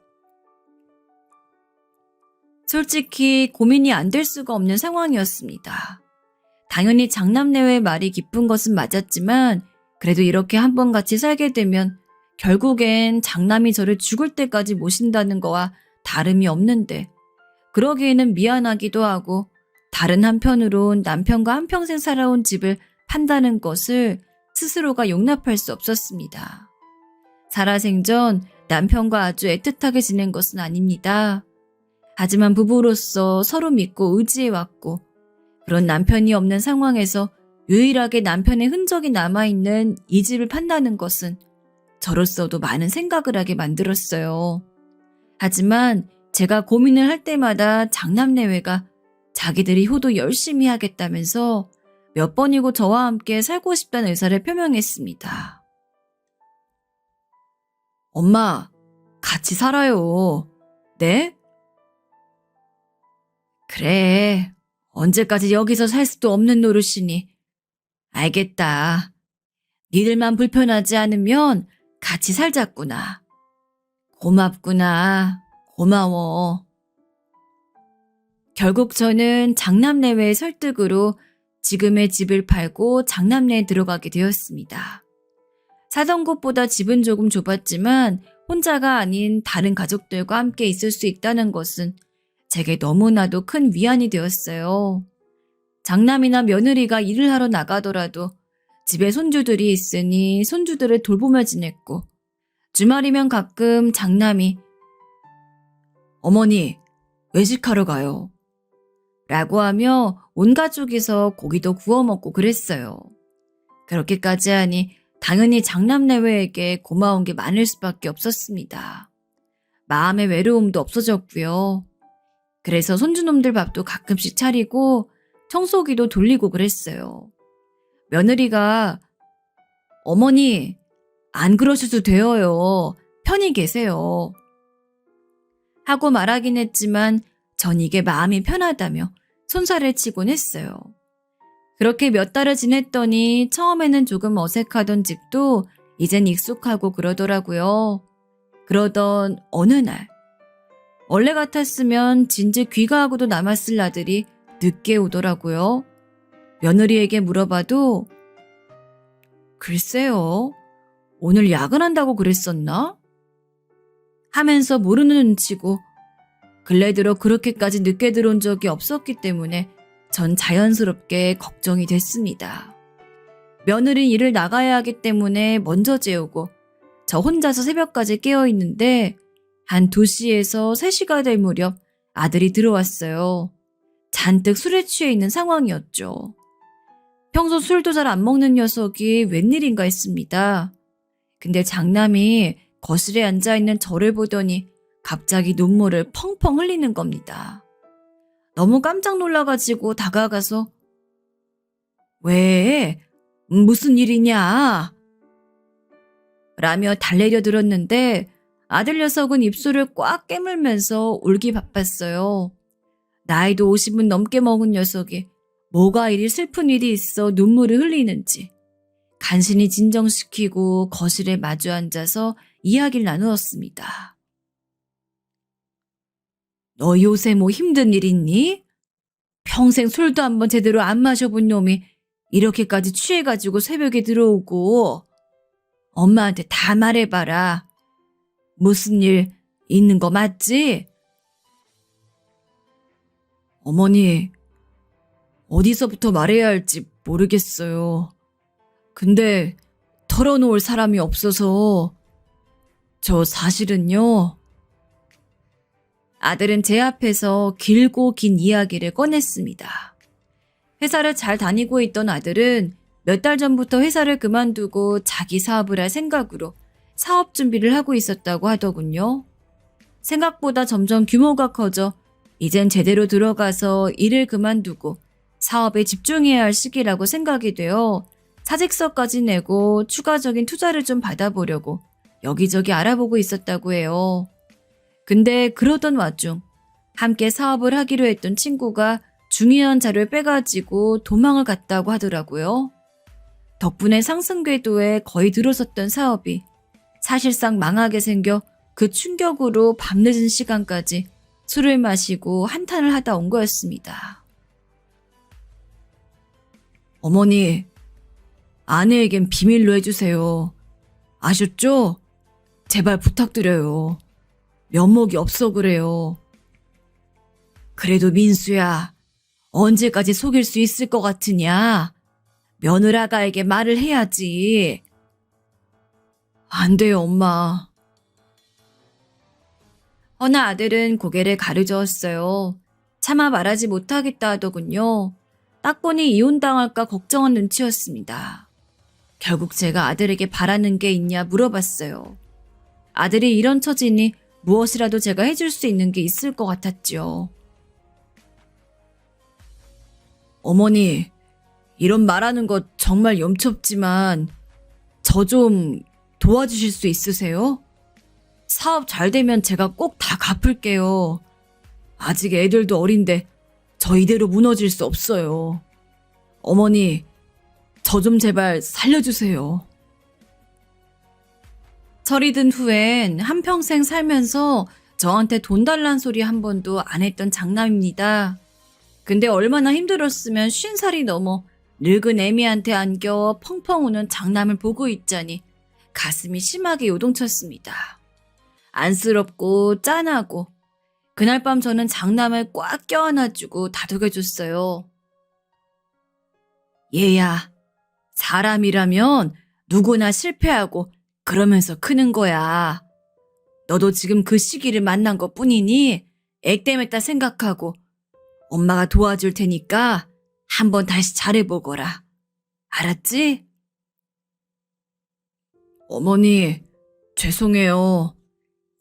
솔직히 고민이 안 될 수가 없는 상황이었습니다. 당연히 장남내외의 말이 기쁜 것은 맞았지만 그래도 이렇게 한번 같이 살게 되면 결국엔 장남이 저를 죽을 때까지 모신다는 거와 다름이 없는데 그러기에는 미안하기도 하고 다른 한편으론 남편과 한평생 살아온 집을 판다는 것을 스스로가 용납할 수 없었습니다. 살아생전 남편과 아주 애틋하게 지낸 것은 아닙니다. 하지만 부부로서 서로 믿고 의지해왔고 그런 남편이 없는 상황에서 유일하게 남편의 흔적이 남아있는 이 집을 판다는 것은 저로서도 많은 생각을 하게 만들었어요. 하지만 제가 고민을 할 때마다 장남내외가 자기들이 효도 열심히 하겠다면서 몇 번이고 저와 함께 살고 싶다는 의사를 표명했습니다. 엄마, 같이 살아요. 네? 그래, 언제까지 여기서 살 수도 없는 노릇이니. 알겠다. 니들만 불편하지 않으면 같이 살자꾸나. 고맙구나. 고마워. 결국 저는 장남내외의 설득으로 지금의 집을 팔고 장남내에 들어가게 되었습니다. 사던 곳보다 집은 조금 좁았지만 혼자가 아닌 다른 가족들과 함께 있을 수 있다는 것은 제게 너무나도 큰 위안이 되었어요. 장남이나 며느리가 일을 하러 나가더라도 집에 손주들이 있으니 손주들을 돌보며 지냈고, 주말이면 가끔 장남이 어머니, 외식하러 가요. 라고 하며 온 가족이서 고기도 구워 먹고 그랬어요. 그렇게까지 하니 당연히 장남내외에게 고마운 게 많을 수밖에 없었습니다. 마음의 외로움도 없어졌고요. 그래서 손주놈들 밥도 가끔씩 차리고 청소기도 돌리고 그랬어요. 며느리가 어머니, 안 그러셔도 돼요. 편히 계세요. 하고 말하긴 했지만 전 이게 마음이 편하다며 손살을 치곤 했어요. 그렇게 몇 달을 지냈더니 처음에는 조금 어색하던 집도 이젠 익숙하고 그러더라고요. 그러던 어느 날, 원래 같았으면 진즉 귀가하고도 남았을 아들이 늦게 오더라고요. 며느리에게 물어봐도 글쎄요, 오늘 야근한다고 그랬었나? 하면서 모르는 눈치고 근래 들어 그렇게까지 늦게 들어온 적이 없었기 때문에 전 자연스럽게 걱정이 됐습니다. 며느리 일을 나가야 하기 때문에 먼저 재우고 저 혼자서 새벽까지 깨어있는데 한 2시에서 3시가 될 무렵 아들이 들어왔어요. 잔뜩 술에 취해 있는 상황이었죠. 평소 술도 잘 안 먹는 녀석이 웬일인가 했습니다. 근데 장남이 거실에 앉아있는 저를 보더니 갑자기 눈물을 펑펑 흘리는 겁니다. 너무 깜짝 놀라가지고 다가가서 왜? 무슨 일이냐? 라며 달래려 들었는데 아들 녀석은 입술을 꽉 깨물면서 울기 바빴어요. 나이도 50은 넘게 먹은 녀석이 뭐가 이리 슬픈 일이 있어 눈물을 흘리는지 간신히 진정시키고 거실에 마주 앉아서 이야기를 나누었습니다. 너 요새 뭐 힘든 일 있니? 평생 술도 한번 제대로 안 마셔본 놈이 이렇게까지 취해가지고 새벽에 들어오고 엄마한테 다 말해봐라. 무슨 일 있는 거 맞지? 어머니, 어디서부터 말해야 할지 모르겠어요. 근데 털어놓을 사람이 없어서 저 사실은요. 아들은 제 앞에서 길고 긴 이야기를 꺼냈습니다. 회사를 잘 다니고 있던 아들은 몇 달 전부터 회사를 그만두고 자기 사업을 할 생각으로 사업 준비를 하고 있었다고 하더군요. 생각보다 점점 규모가 커져 이젠 제대로 들어가서 일을 그만두고 사업에 집중해야 할 시기라고 생각이 되어 사직서까지 내고 추가적인 투자를 좀 받아보려고 여기저기 알아보고 있었다고 해요. 근데 그러던 와중 함께 사업을 하기로 했던 친구가 중요한 자료를 빼가지고 도망을 갔다고 하더라고요. 덕분에 상승 궤도에 거의 들어섰던 사업이 사실상 망하게 생겨 그 충격으로 밤늦은 시간까지 술을 마시고 한탄을 하다 온 거였습니다. 어머니, 아내에겐 비밀로 해주세요. 아셨죠? 제발 부탁드려요. 면목이 없어 그래요. 그래도 민수야, 언제까지 속일 수 있을 것 같으냐? 며느라가에게 말을 해야지. 안 돼요, 엄마. 허나 아들은 고개를 가르저었어요. 차마 말하지 못하겠다 하더군요. 딱 보니 이혼당할까 걱정한 눈치였습니다. 결국 제가 아들에게 바라는 게 있냐 물어봤어요. 아들이 이런 처지니 무엇이라도 제가 해줄 수 있는 게 있을 것 같았지요. 어머니, 이런 말하는 거 정말 염치없지만 저 좀 도와주실 수 있으세요? 사업 잘 되면 제가 꼭 다 갚을게요. 아직 애들도 어린데 저 이대로 무너질 수 없어요. 어머니, 저 좀 제발 살려주세요. 철이 든 후엔 한평생 살면서 저한테 돈 달란 소리 한 번도 안 했던 장남입니다. 근데 얼마나 힘들었으면 50살이 넘어 늙은 애미한테 안겨 펑펑 우는 장남을 보고 있자니 가슴이 심하게 요동쳤습니다. 안쓰럽고 짠하고 그날 밤 저는 장남을 꽉 껴안아주고 다독여줬어요. 얘야, 사람이라면 누구나 실패하고 그러면서 크는 거야. 너도 지금 그 시기를 만난 것 뿐이니 액땜했다 생각하고 엄마가 도와줄 테니까 한번 다시 잘해보거라. 알았지? 어머니, 죄송해요.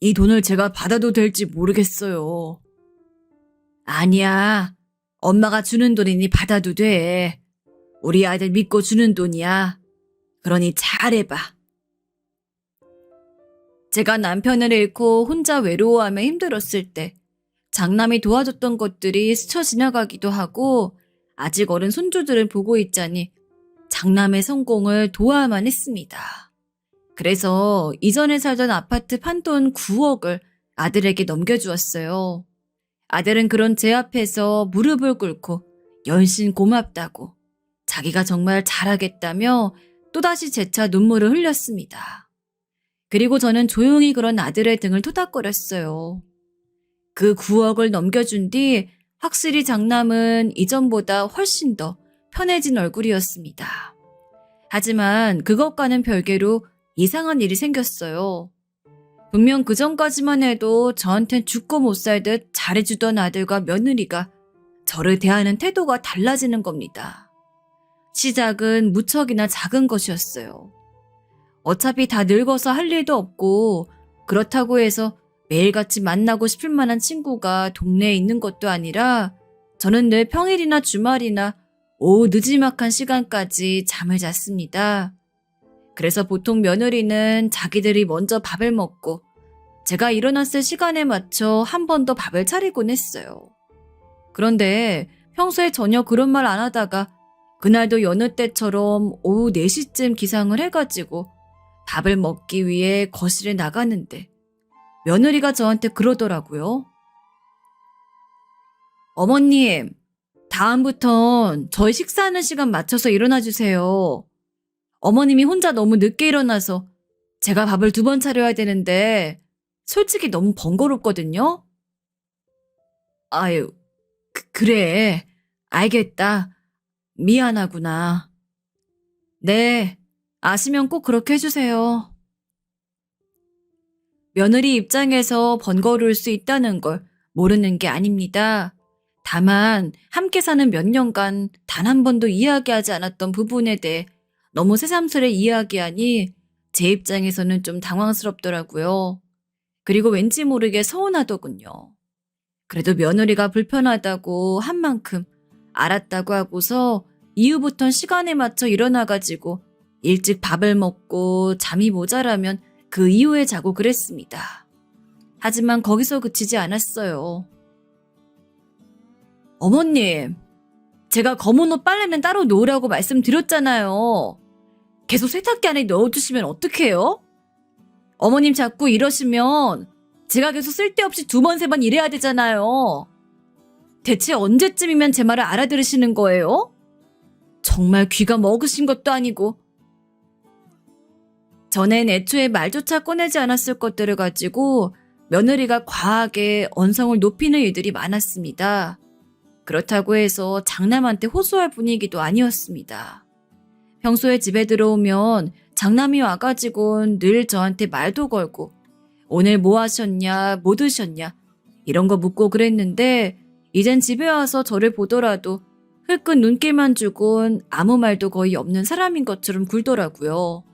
이 돈을 제가 받아도 될지 모르겠어요. 아니야. 엄마가 주는 돈이니 받아도 돼. 우리 아들 믿고 주는 돈이야. 그러니 잘해봐. 제가 남편을 잃고 혼자 외로워하며 힘들었을 때 장남이 도와줬던 것들이 스쳐 지나가기도 하고 아직 어린 손주들을 보고 있자니 장남의 성공을 도와야만 했습니다. 그래서 이전에 살던 아파트 판돈 9억을 아들에게 넘겨주었어요. 아들은 그런 제 앞에서 무릎을 꿇고 연신 고맙다고 자기가 정말 잘하겠다며 또다시 재차 눈물을 흘렸습니다. 그리고 저는 조용히 그런 아들의 등을 토닥거렸어요. 그 9억을 넘겨준 뒤 확실히 장남은 이전보다 훨씬 더 편해진 얼굴이었습니다. 하지만 그것과는 별개로 이상한 일이 생겼어요. 분명 그전까지만 해도 저한텐 죽고 못 살듯 잘해주던 아들과 며느리가 저를 대하는 태도가 달라지는 겁니다. 시작은 무척이나 작은 것이었어요. 어차피 다 늙어서 할 일도 없고 그렇다고 해서 매일같이 만나고 싶을 만한 친구가 동네에 있는 것도 아니라 저는 늘 평일이나 주말이나 오후 늦지막한 시간까지 잠을 잤습니다. 그래서 보통 며느리는 자기들이 먼저 밥을 먹고 제가 일어났을 시간에 맞춰 한 번 더 밥을 차리곤 했어요. 그런데 평소에 전혀 그런 말 안 하다가 그날도 여느 때처럼 오후 4시쯤 기상을 해가지고 밥을 먹기 위해 거실에 나가는데 며느리가 저한테 그러더라고요. 어머님, 다음부턴 저희 식사하는 시간 맞춰서 일어나 주세요. 어머님이 혼자 너무 늦게 일어나서 제가 밥을 2번 차려야 되는데 솔직히 너무 번거롭거든요. 아유, 그래. 알겠다. 미안하구나. 네, 아시면 꼭 그렇게 해주세요. 며느리 입장에서 번거로울 수 있다는 걸 모르는 게 아닙니다. 다만 함께 사는 몇 년간 단 한 번도 이야기하지 않았던 부분에 대해 너무 새삼스레 이야기하니 제 입장에서는 좀 당황스럽더라고요. 그리고 왠지 모르게 서운하더군요. 그래도 며느리가 불편하다고 한 만큼 알았다고 하고서 이후부턴 시간에 맞춰 일어나가지고 일찍 밥을 먹고 잠이 모자라면 그 이후에 자고 그랬습니다. 하지만 거기서 그치지 않았어요. 어머님, 제가 검은 옷 빨래는 따로 놓으라고 말씀드렸잖아요. 계속 세탁기 안에 넣어주시면 어떡해요? 어머님 자꾸 이러시면 제가 계속 쓸데없이 2번, 3번 일해야 되잖아요. 대체 언제쯤이면 제 말을 알아들으시는 거예요? 정말 귀가 먹으신 것도 아니고. 전엔 애초에 말조차 꺼내지 않았을 것들을 가지고 며느리가 과하게 언성을 높이는 일들이 많았습니다. 그렇다고 해서 장남한테 호소할 분위기도 아니었습니다. 평소에 집에 들어오면 장남이 와가지고는 늘 저한테 말도 걸고 오늘 뭐 하셨냐, 뭐 드셨냐 이런 거 묻고 그랬는데 이젠 집에 와서 저를 보더라도 흘끗 눈길만 주곤 아무 말도 거의 없는 사람인 것처럼 굴더라고요.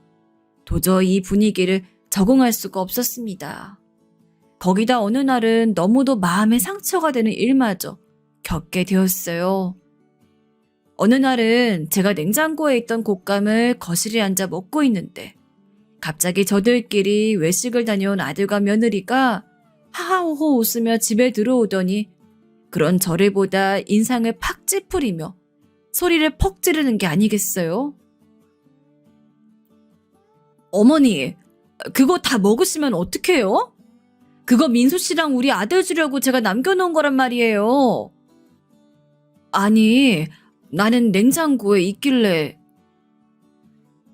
도저히 이 분위기를 적응할 수가 없었습니다. 거기다 어느 날은 너무도 마음에 상처가 되는 일마저 겪게 되었어요. 어느 날은 제가 냉장고에 있던 곶감을 거실에 앉아 먹고 있는데 갑자기 저들끼리 외식을 다녀온 아들과 며느리가 하하호호 웃으며 집에 들어오더니 그런 저를 보다 인상을 팍 찌푸리며 소리를 퍽 지르는 게 아니겠어요? 어머니, 그거 다 먹으시면 어떡해요? 그거 민수 씨랑 우리 아들 주려고 제가 남겨놓은 거란 말이에요. 아니, 나는 냉장고에 있길래.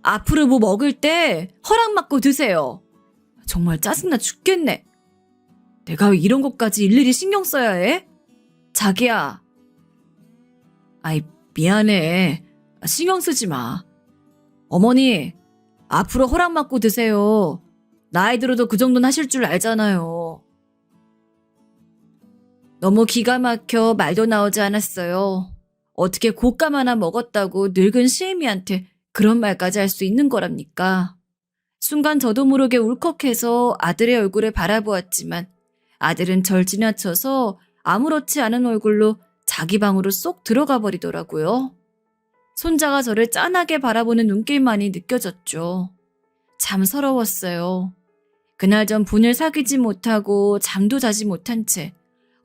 앞으로 뭐 먹을 때 허락 받고 드세요. 정말 짜증나 죽겠네. 내가 왜 이런 것까지 일일이 신경 써야 해? 자기야. 아이, 미안해. 신경 쓰지 마. 어머니, 앞으로 허락 받고 드세요. 나이 들어도 그 정도는 하실 줄 알잖아요. 너무 기가 막혀 말도 나오지 않았어요. 어떻게 곶감 하나 먹었다고 늙은 시애미한테 그런 말까지 할 수 있는 거랍니까? 순간 저도 모르게 울컥해서 아들의 얼굴을 바라보았지만 아들은 절 지나쳐서 아무렇지 않은 얼굴로 자기 방으로 쏙 들어가 버리더라고요. 손자가 저를 짠하게 바라보는 눈길만이 느껴졌죠. 참 서러웠어요. 그날 전 분을 사귀지 못하고 잠도 자지 못한 채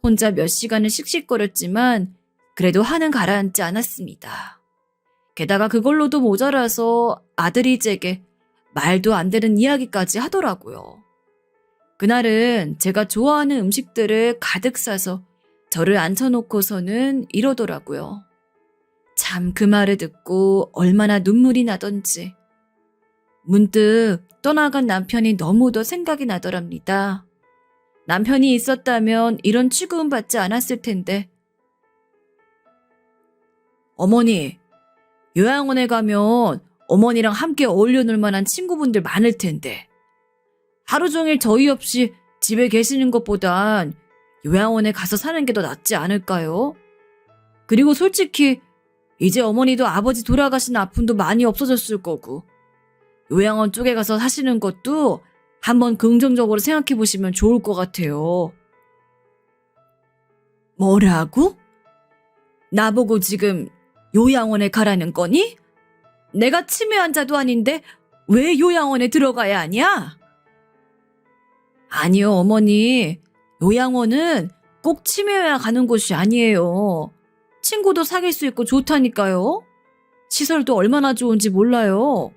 혼자 몇 시간을 씩씩거렸지만 그래도 화는 가라앉지 않았습니다. 게다가 그걸로도 모자라서 아들이 제게 말도 안 되는 이야기까지 하더라고요. 그날은 제가 좋아하는 음식들을 가득 싸서 저를 앉혀놓고서는 이러더라고요. 참 그 말을 듣고 얼마나 눈물이 나던지. 문득 떠나간 남편이 너무도 생각이 나더랍니다. 남편이 있었다면 이런 취급은 받지 않았을 텐데. 어머니, 요양원에 가면 어머니랑 함께 어울려 놀 만한 친구분들 많을 텐데. 하루 종일 저희 없이 집에 계시는 것보단 요양원에 가서 사는 게 더 낫지 않을까요? 그리고 솔직히 이제 어머니도 아버지 돌아가신 아픔도 많이 없어졌을 거고 요양원 쪽에 가서 사시는 것도 한번 긍정적으로 생각해 보시면 좋을 것 같아요. 뭐라고? 나보고 지금 요양원에 가라는 거니? 내가 치매 환자도 아닌데 왜 요양원에 들어가야 하냐? 아니요, 어머니. 요양원은 꼭 치매여야 가는 곳이 아니에요. 친구도 사귈 수 있고 좋다니까요. 시설도 얼마나 좋은지 몰라요.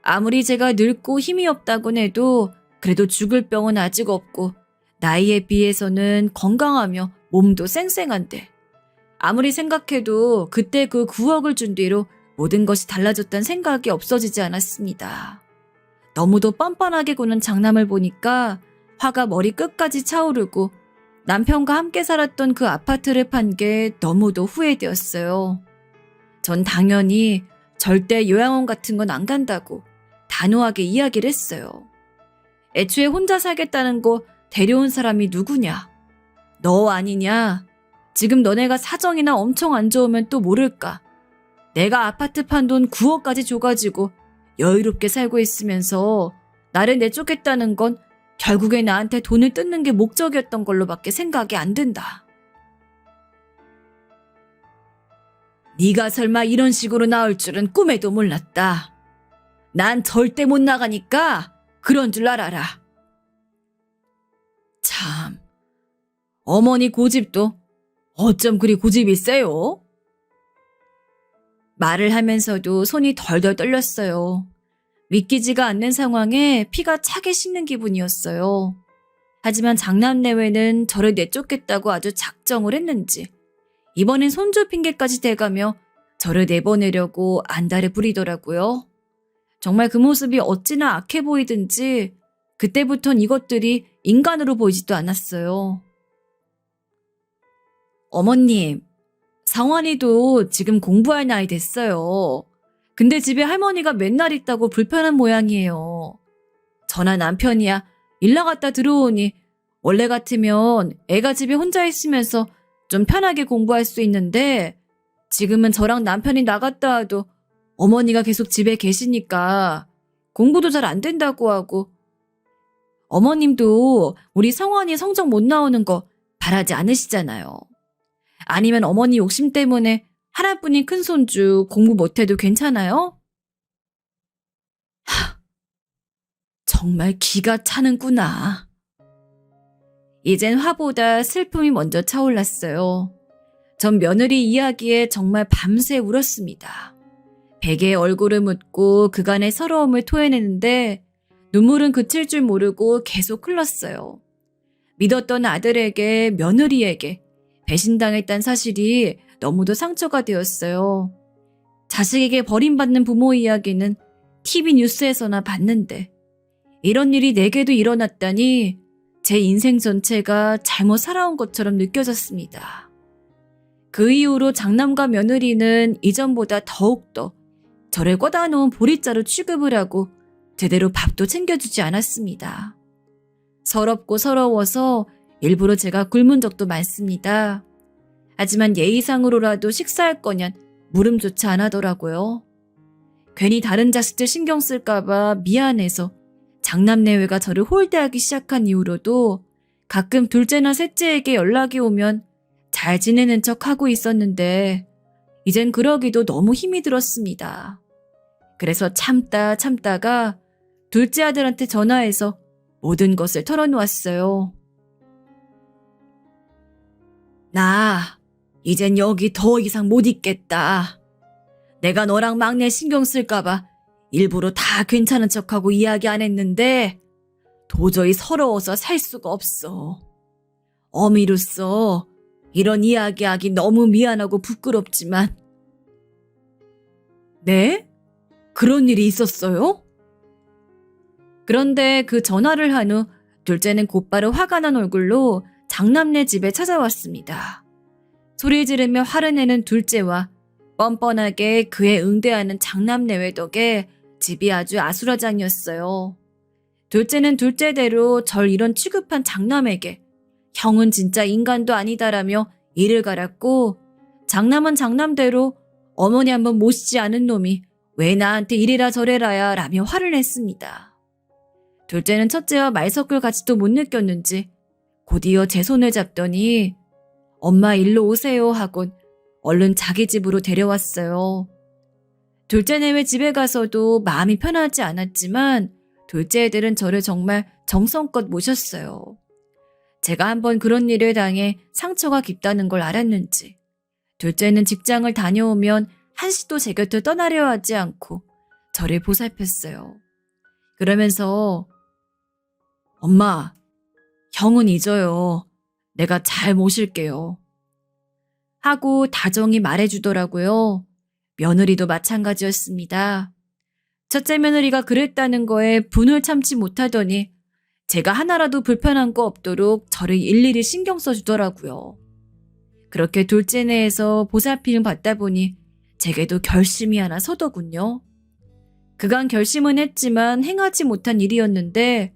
아무리 제가 늙고 힘이 없다곤 해도 그래도 죽을 병은 아직 없고 나이에 비해서는 건강하며 몸도 쌩쌩한데 아무리 생각해도 그때 그 9억을 준 뒤로 모든 것이 달라졌다는 생각이 없어지지 않았습니다. 너무도 뻔뻔하게 구는 장남을 보니까 화가 머리 끝까지 차오르고 남편과 함께 살았던 그 아파트를 판 게 너무도 후회되었어요. 전 당연히 절대 요양원 같은 건 안 간다고 단호하게 이야기를 했어요. 애초에 혼자 살겠다는 거 데려온 사람이 누구냐? 너 아니냐? 지금 너네가 사정이나 엄청 안 좋으면 또 모를까? 내가 아파트 판 돈 9억까지 줘가지고 여유롭게 살고 있으면서 나를 내쫓겠다는 건 결국에 나한테 돈을 뜯는 게 목적이었던 걸로밖에 생각이 안 든다. 네가 설마 이런 식으로 나올 줄은 꿈에도 몰랐다. 난 절대 못 나가니까 그런 줄 알아라. 참, 어머니 고집도 어쩜 그리 고집이 세요? 말을 하면서도 손이 덜덜 떨렸어요. 믿기지가 않는 상황에 피가 차게 식는 기분이었어요. 하지만 장남 내외는 저를 내쫓겠다고 아주 작정을 했는지 이번엔 손주 핑계까지 대가며 저를 내보내려고 안달을 부리더라고요. 정말 그 모습이 어찌나 악해 보이든지 그때부턴 이것들이 인간으로 보이지도 않았어요. 어머님, 성환이도 지금 공부할 나이 됐어요. 근데 집에 할머니가 맨날 있다고 불편한 모양이에요. 저나 남편이야 일 나갔다 들어오니 원래 같으면 애가 집에 혼자 있으면서 좀 편하게 공부할 수 있는데 지금은 저랑 남편이 나갔다 와도 어머니가 계속 집에 계시니까 공부도 잘 안 된다고 하고 어머님도 우리 성환이 성적 못 나오는 거 바라지 않으시잖아요. 아니면 어머니 욕심 때문에 하나뿐인 큰손주 공부 못해도 괜찮아요? 정말 기가 차는구나. 이젠 화보다 슬픔이 먼저 차올랐어요. 전 며느리 이야기에 정말 밤새 울었습니다. 베개에 얼굴을 묻고 그간의 서러움을 토해내는데 눈물은 그칠 줄 모르고 계속 흘렀어요. 믿었던 아들에게, 며느리에게 배신당했다는 사실이 너무도 상처가 되었어요. 자식에게 버림받는 부모 이야기는 TV 뉴스에서나 봤는데 이런 일이 내게도 일어났다니 제 인생 전체가 잘못 살아온 것처럼 느껴졌습니다. 그 이후로 장남과 며느리는 이전보다 더욱더 저를 꿔다 놓은 보리자루 취급을 하고 제대로 밥도 챙겨주지 않았습니다. 서럽고 서러워서 일부러 제가 굶은 적도 많습니다. 하지만 예의상으로라도 식사할 거냔 물음조차 안 하더라고요. 괜히 다른 자식들 신경 쓸까봐 미안해서 장남내외가 저를 홀대하기 시작한 이후로도 가끔 둘째나 셋째에게 연락이 오면 잘 지내는 척 하고 있었는데 이젠 그러기도 너무 힘이 들었습니다. 그래서 참다가 둘째 아들한테 전화해서 모든 것을 털어놓았어요. 나 이젠 여기 더 이상 못 있겠다. 내가 너랑 막내 신경 쓸까봐 일부러 다 괜찮은 척하고 이야기 안 했는데 도저히 서러워서 살 수가 없어. 어미로서 이런 이야기하기 너무 미안하고 부끄럽지만. 네? 그런 일이 있었어요? 그런데 그 전화를 한 후 둘째는 곧바로 화가 난 얼굴로 장남네 집에 찾아왔습니다. 소리 지르며 화를 내는 둘째와 뻔뻔하게 그에 응대하는 장남내외 덕에 집이 아주 아수라장이었어요. 둘째는 둘째대로 절 이런 취급한 장남에게 형은 진짜 인간도 아니다라며 이를 갈았고, 장남은 장남대로 어머니 한번 모시지 않은 놈이 왜 나한테 이래라 저래라야 라며 화를 냈습니다. 둘째는 첫째와 말 섞을 가치도 못 느꼈는지 곧이어 제 손을 잡더니 엄마 일로 오세요 하곤 얼른 자기 집으로 데려왔어요. 둘째 내외 집에 가서도 마음이 편하지 않았지만 둘째 애들은 저를 정말 정성껏 모셨어요. 제가 한번 그런 일을 당해 상처가 깊다는 걸 알았는지 둘째는 직장을 다녀오면 한시도 제 곁을 떠나려 하지 않고 저를 보살폈어요. 그러면서 엄마, 형은 잊어요. 내가 잘 모실게요. 하고 다정히 말해주더라고요. 며느리도 마찬가지였습니다. 첫째 며느리가 그랬다는 거에 분을 참지 못하더니 제가 하나라도 불편한 거 없도록 저를 일일이 신경 써주더라고요. 그렇게 둘째 내에서 보살핌을 받다 보니 제게도 결심이 하나 서더군요. 그간 결심은 했지만 행하지 못한 일이었는데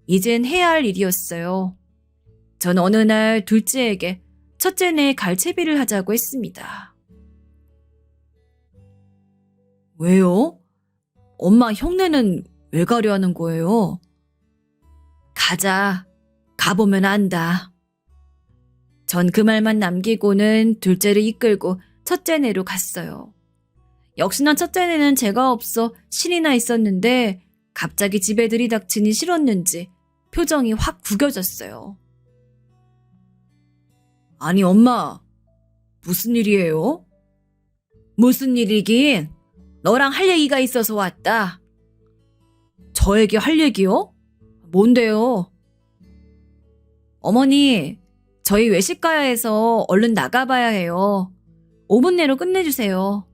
이젠 해야 할 일이었어요. 전 어느 날 둘째에게 첫째 내에 갈채비를 하자고 했습니다. 왜요? 엄마 형네는 왜 가려 하는 거예요? 가자. 가보면 안다. 전 그 말만 남기고는 둘째를 이끌고 첫째 내로 갔어요. 역시나 첫째 내는 제가 없어 신이 나 있었는데 갑자기 집에 들이닥치니 싫었는지 표정이 확 구겨졌어요. 아니 엄마, 무슨 일이에요? 무슨 일이긴? 너랑 할 얘기가 있어서 왔다. 저에게 할 얘기요? 뭔데요? 어머니, 저희 외식 가야 해서 얼른 나가봐야 해요. 5분 내로 끝내주세요.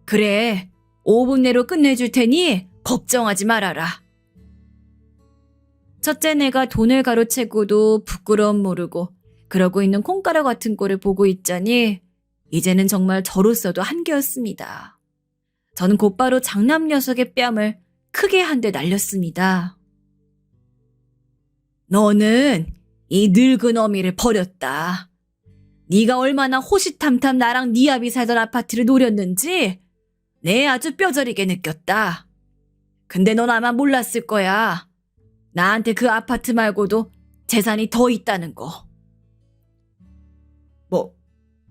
그래, 5분 내로 끝내줄 테니 걱정하지 말아라. 첫째 내가 돈을 가로채고도 부끄러움 모르고 그러고 있는 콩가루 같은 꼴을 보고 있자니 이제는 정말 저로서도 한계였습니다. 저는 곧바로 장남 녀석의 뺨을 크게 한 대 날렸습니다. 너는 이 늙은 어미를 버렸다. 네가 얼마나 호시탐탐 나랑 네 아비 살던 아파트를 노렸는지 내 아주 뼈저리게 느꼈다. 근데 넌 아마 몰랐을 거야. 나한테 그 아파트 말고도 재산이 더 있다는 거.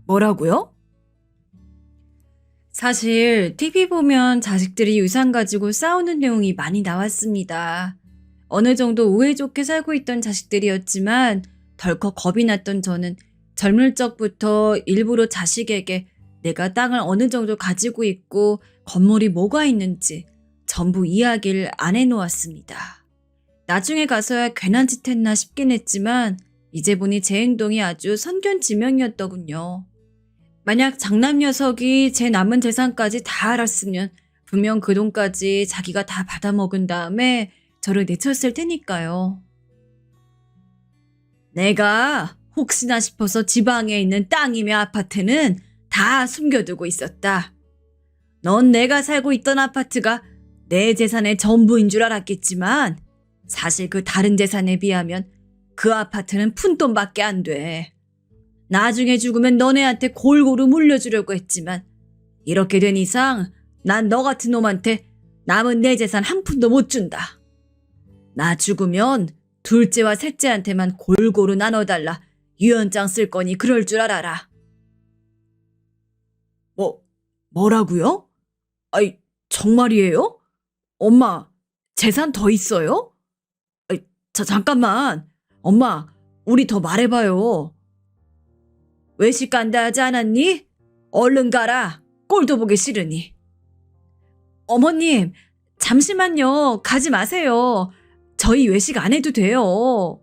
뭐라고요? 사실 TV 보면 자식들이 유산 가지고 싸우는 내용이 많이 나왔습니다. 어느 정도 우애 좋게 살고 있던 자식들이었지만 덜컥 겁이 났던 저는 젊을 적부터 일부러 자식에게 내가 땅을 어느 정도 가지고 있고 건물이 뭐가 있는지 전부 이야기를 안 해놓았습니다. 나중에 가서야 괜한 짓 했나 싶긴 했지만 이제 보니 제 행동이 아주 선견지명이었더군요. 만약 장남 녀석이 제 남은 재산까지 다 알았으면 분명 그 돈까지 자기가 다 받아먹은 다음에 저를 내쳤을 테니까요. 내가 혹시나 싶어서 지방에 있는 땅이며 아파트는 다 숨겨두고 있었다. 넌 내가 살고 있던 아파트가 내 재산의 전부인 줄 알았겠지만 사실 그 다른 재산에 비하면 그 아파트는 푼돈밖에 안 돼. 나중에 죽으면 너네한테 골고루 물려주려고 했지만 이렇게 된 이상 난 너 같은 놈한테 남은 내 재산 한 푼도 못 준다. 나 죽으면 둘째와 셋째한테만 골고루 나눠달라 유언장 쓸 거니 그럴 줄 알아라. 뭐라고요? 아이, 정말이에요? 엄마, 재산 더 있어요? 아이, 잠깐만. 엄마, 우리 더 말해봐요. 외식 간다 하지 않았니? 얼른 가라. 꼴도 보기 싫으니. 어머님, 잠시만요. 가지 마세요. 저희 외식 안 해도 돼요.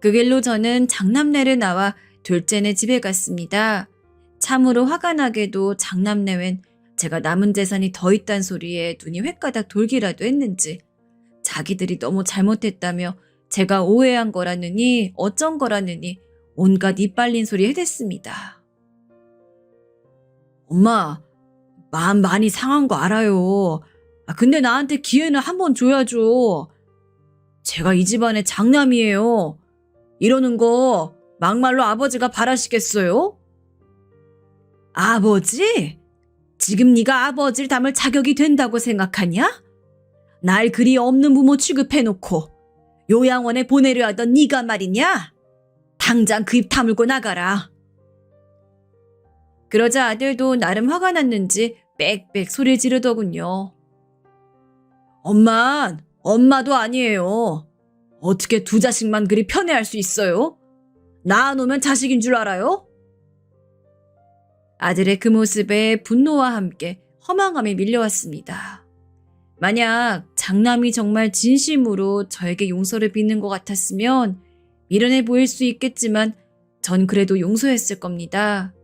그 길로 저는 장남내를 나와 둘째네 집에 갔습니다. 참으로 화가 나게도 장남내웬 제가 남은 재산이 더 있단 소리에 눈이 횟가닥 돌기라도 했는지 자기들이 너무 잘못했다며 제가 오해한 거라느니 어쩐 거라느니 온갖 이빨린 소리 해댔습니다. 엄마, 마음 많이 상한 거 알아요. 근데 나한테 기회는 한 번 줘야죠. 제가 이 집안의 장남이에요. 이러는 거 막말로 아버지가 바라시겠어요? 아버지? 지금 네가 아버지를 닮을 자격이 된다고 생각하냐? 날 그리 없는 부모 취급해놓고 요양원에 보내려 하던 네가 말이냐? 당장 그 입 다물고 나가라. 그러자 아들도 나름 화가 났는지 빽빽 소리 지르더군요. 엄마도 아니에요. 어떻게 두 자식만 그리 편애할 수 있어요? 낳아놓으면 자식인 줄 알아요? 아들의 그 모습에 분노와 함께 허망함이 밀려왔습니다. 만약 장남이 정말 진심으로 저에게 용서를 빚는 것 같았으면 미련해 보일 수 있겠지만 전 그래도 용서했을 겁니다.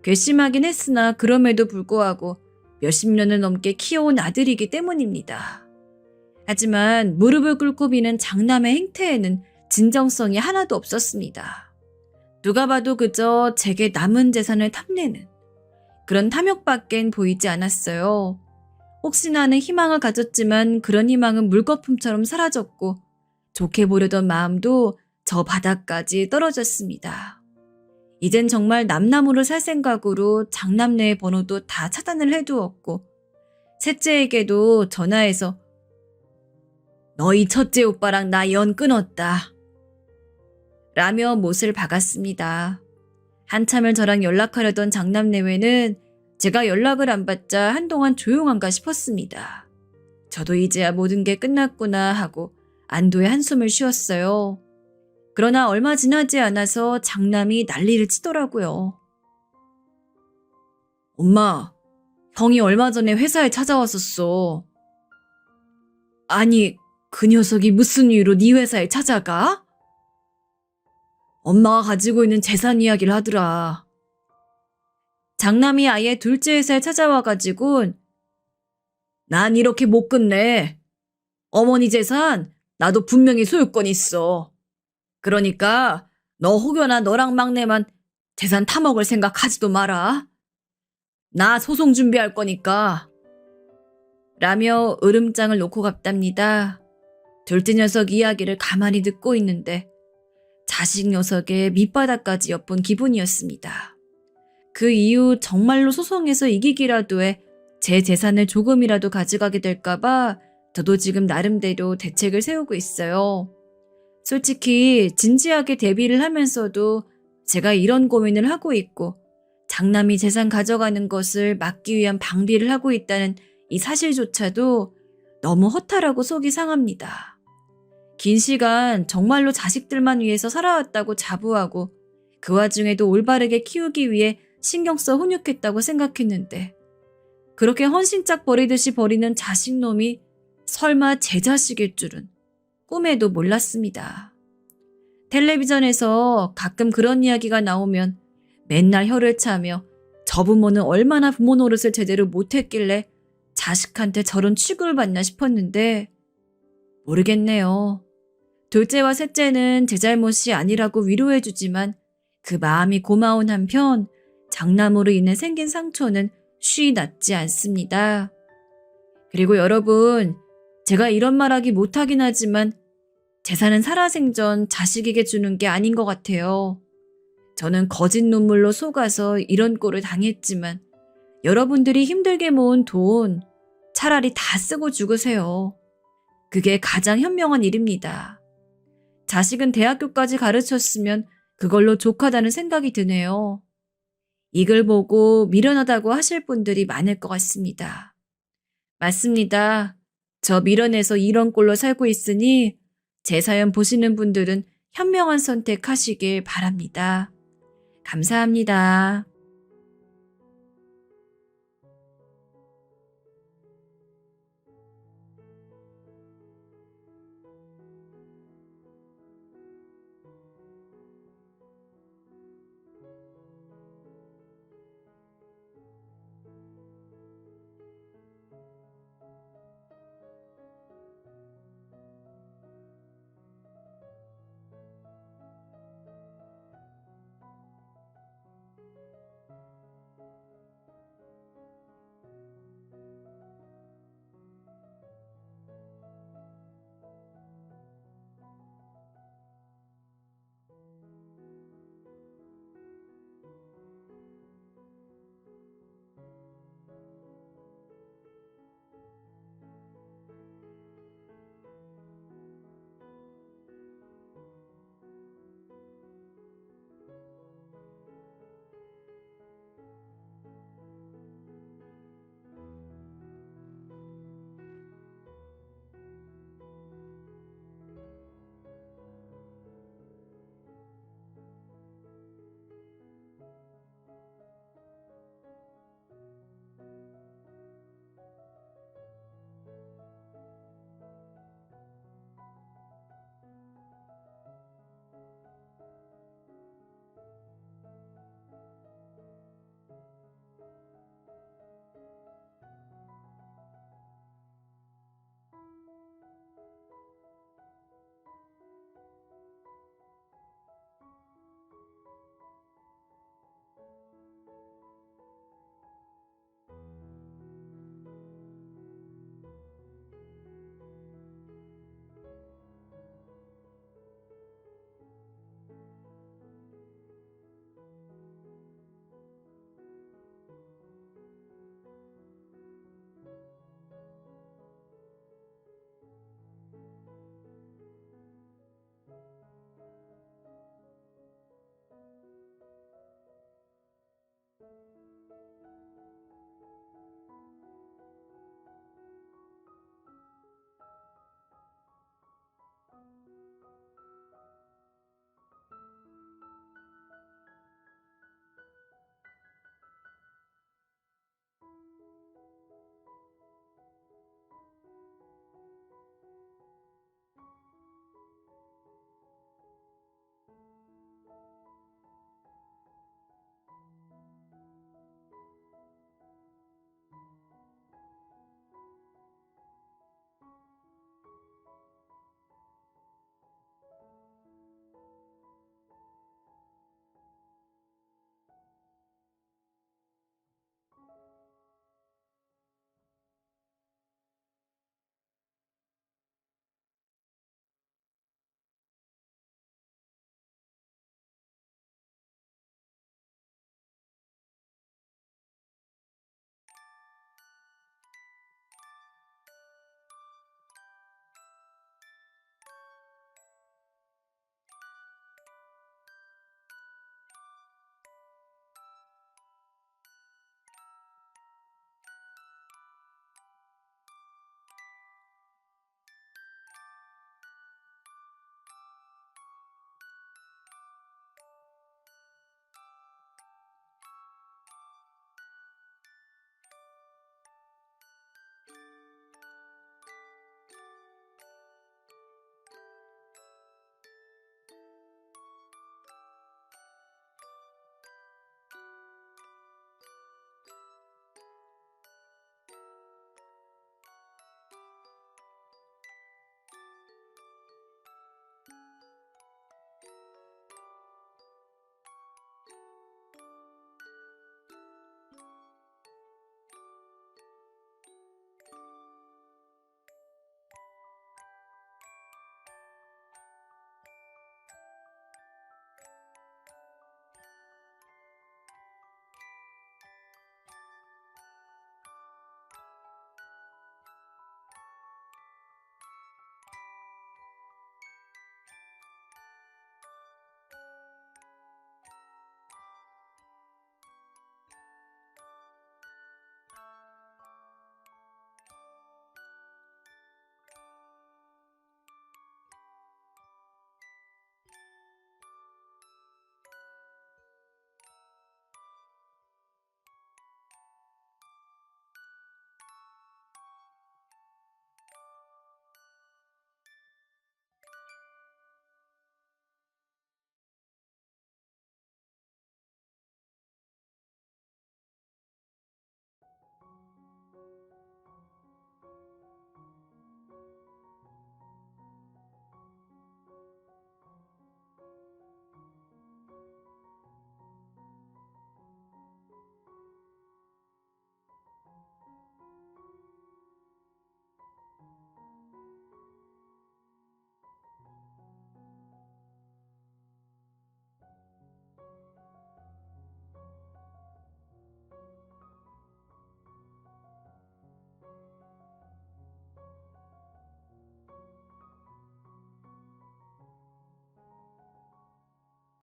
괘씸하긴 했으나 그럼에도 불구하고 몇십 년을 넘게 키워온 아들이기 때문입니다. 하지만 무릎을 꿇고 비는 장남의 행태에는 진정성이 하나도 없었습니다. 누가 봐도 그저 제게 남은 재산을 탐내는 그런 탐욕밖엔 보이지 않았어요. 혹시나 하는 희망을 가졌지만 그런 희망은 물거품처럼 사라졌고 좋게 보려던 마음도 저 바닥까지 떨어졌습니다. 이젠 정말 남남으로 살 생각으로 장남네의 번호도 다 차단을 해두었고 셋째에게도 전화해서 너희 첫째 오빠랑 나 연 끊었다 라며 못을 박았습니다. 한참을 저랑 연락하려던 장남내외는 제가 연락을 안 받자 한동안 조용한가 싶었습니다. 저도 이제야 모든 게 끝났구나 하고 안도의 한숨을 쉬었어요. 그러나 얼마 지나지 않아서 장남이 난리를 치더라고요. 엄마, 형이 얼마 전에 회사에 찾아왔었어. 아니, 그 녀석이 무슨 이유로 네 회사에 찾아가? 엄마가 가지고 있는 재산 이야기를 하더라. 장남이 아예 둘째 회사에 찾아와가지고 난 이렇게 못 끝내. 어머니 재산 나도 분명히 소유권 있어. 그러니까 너 혹여나 너랑 막내만 재산 타먹을 생각하지도 마라. 나 소송 준비할 거니까. 라며 으름장을 놓고 갔답니다. 둘째 녀석 이야기를 가만히 듣고 있는데 자식 녀석의 밑바닥까지 엿본 기분이었습니다. 그 이후 정말로 소송에서 이기기라도 해 제 재산을 조금이라도 가져가게 될까봐 저도 지금 나름대로 대책을 세우고 있어요. 솔직히 진지하게 대비를 하면서도 제가 이런 고민을 하고 있고 장남이 재산 가져가는 것을 막기 위한 방비를 하고 있다는 이 사실조차도 너무 허탈하고 속이 상합니다. 긴 시간 정말로 자식들만 위해서 살아왔다고 자부하고 그 와중에도 올바르게 키우기 위해 신경 써 훈육했다고 생각했는데 그렇게 헌신짝 버리듯이 버리는 자식놈이 설마 제 자식일 줄은 꿈에도 몰랐습니다. 텔레비전에서 가끔 그런 이야기가 나오면 맨날 혀를 차며 저 부모는 얼마나 부모 노릇을 제대로 못했길래 자식한테 저런 취급을 받나 싶었는데 모르겠네요. 둘째와 셋째는 제 잘못이 아니라고 위로해주지만 그 마음이 고마운 한편 장남으로 인해 생긴 상처는 쉬이 낫지 않습니다. 그리고 여러분, 제가 이런 말하기 못하긴 하지만 재산은 살아생전 자식에게 주는 게 아닌 것 같아요. 저는 거짓 눈물로 속아서 이런 꼴을 당했지만 여러분들이 힘들게 모은 돈 차라리 다 쓰고 죽으세요. 그게 가장 현명한 일입니다. 자식은 대학교까지 가르쳤으면 그걸로 족하다는 생각이 드네요. 이 글 보고 미련하다고 하실 분들이 많을 것 같습니다. 맞습니다. 저 미련해서 이런 꼴로 살고 있으니 제 사연 보시는 분들은 현명한 선택하시길 바랍니다. 감사합니다.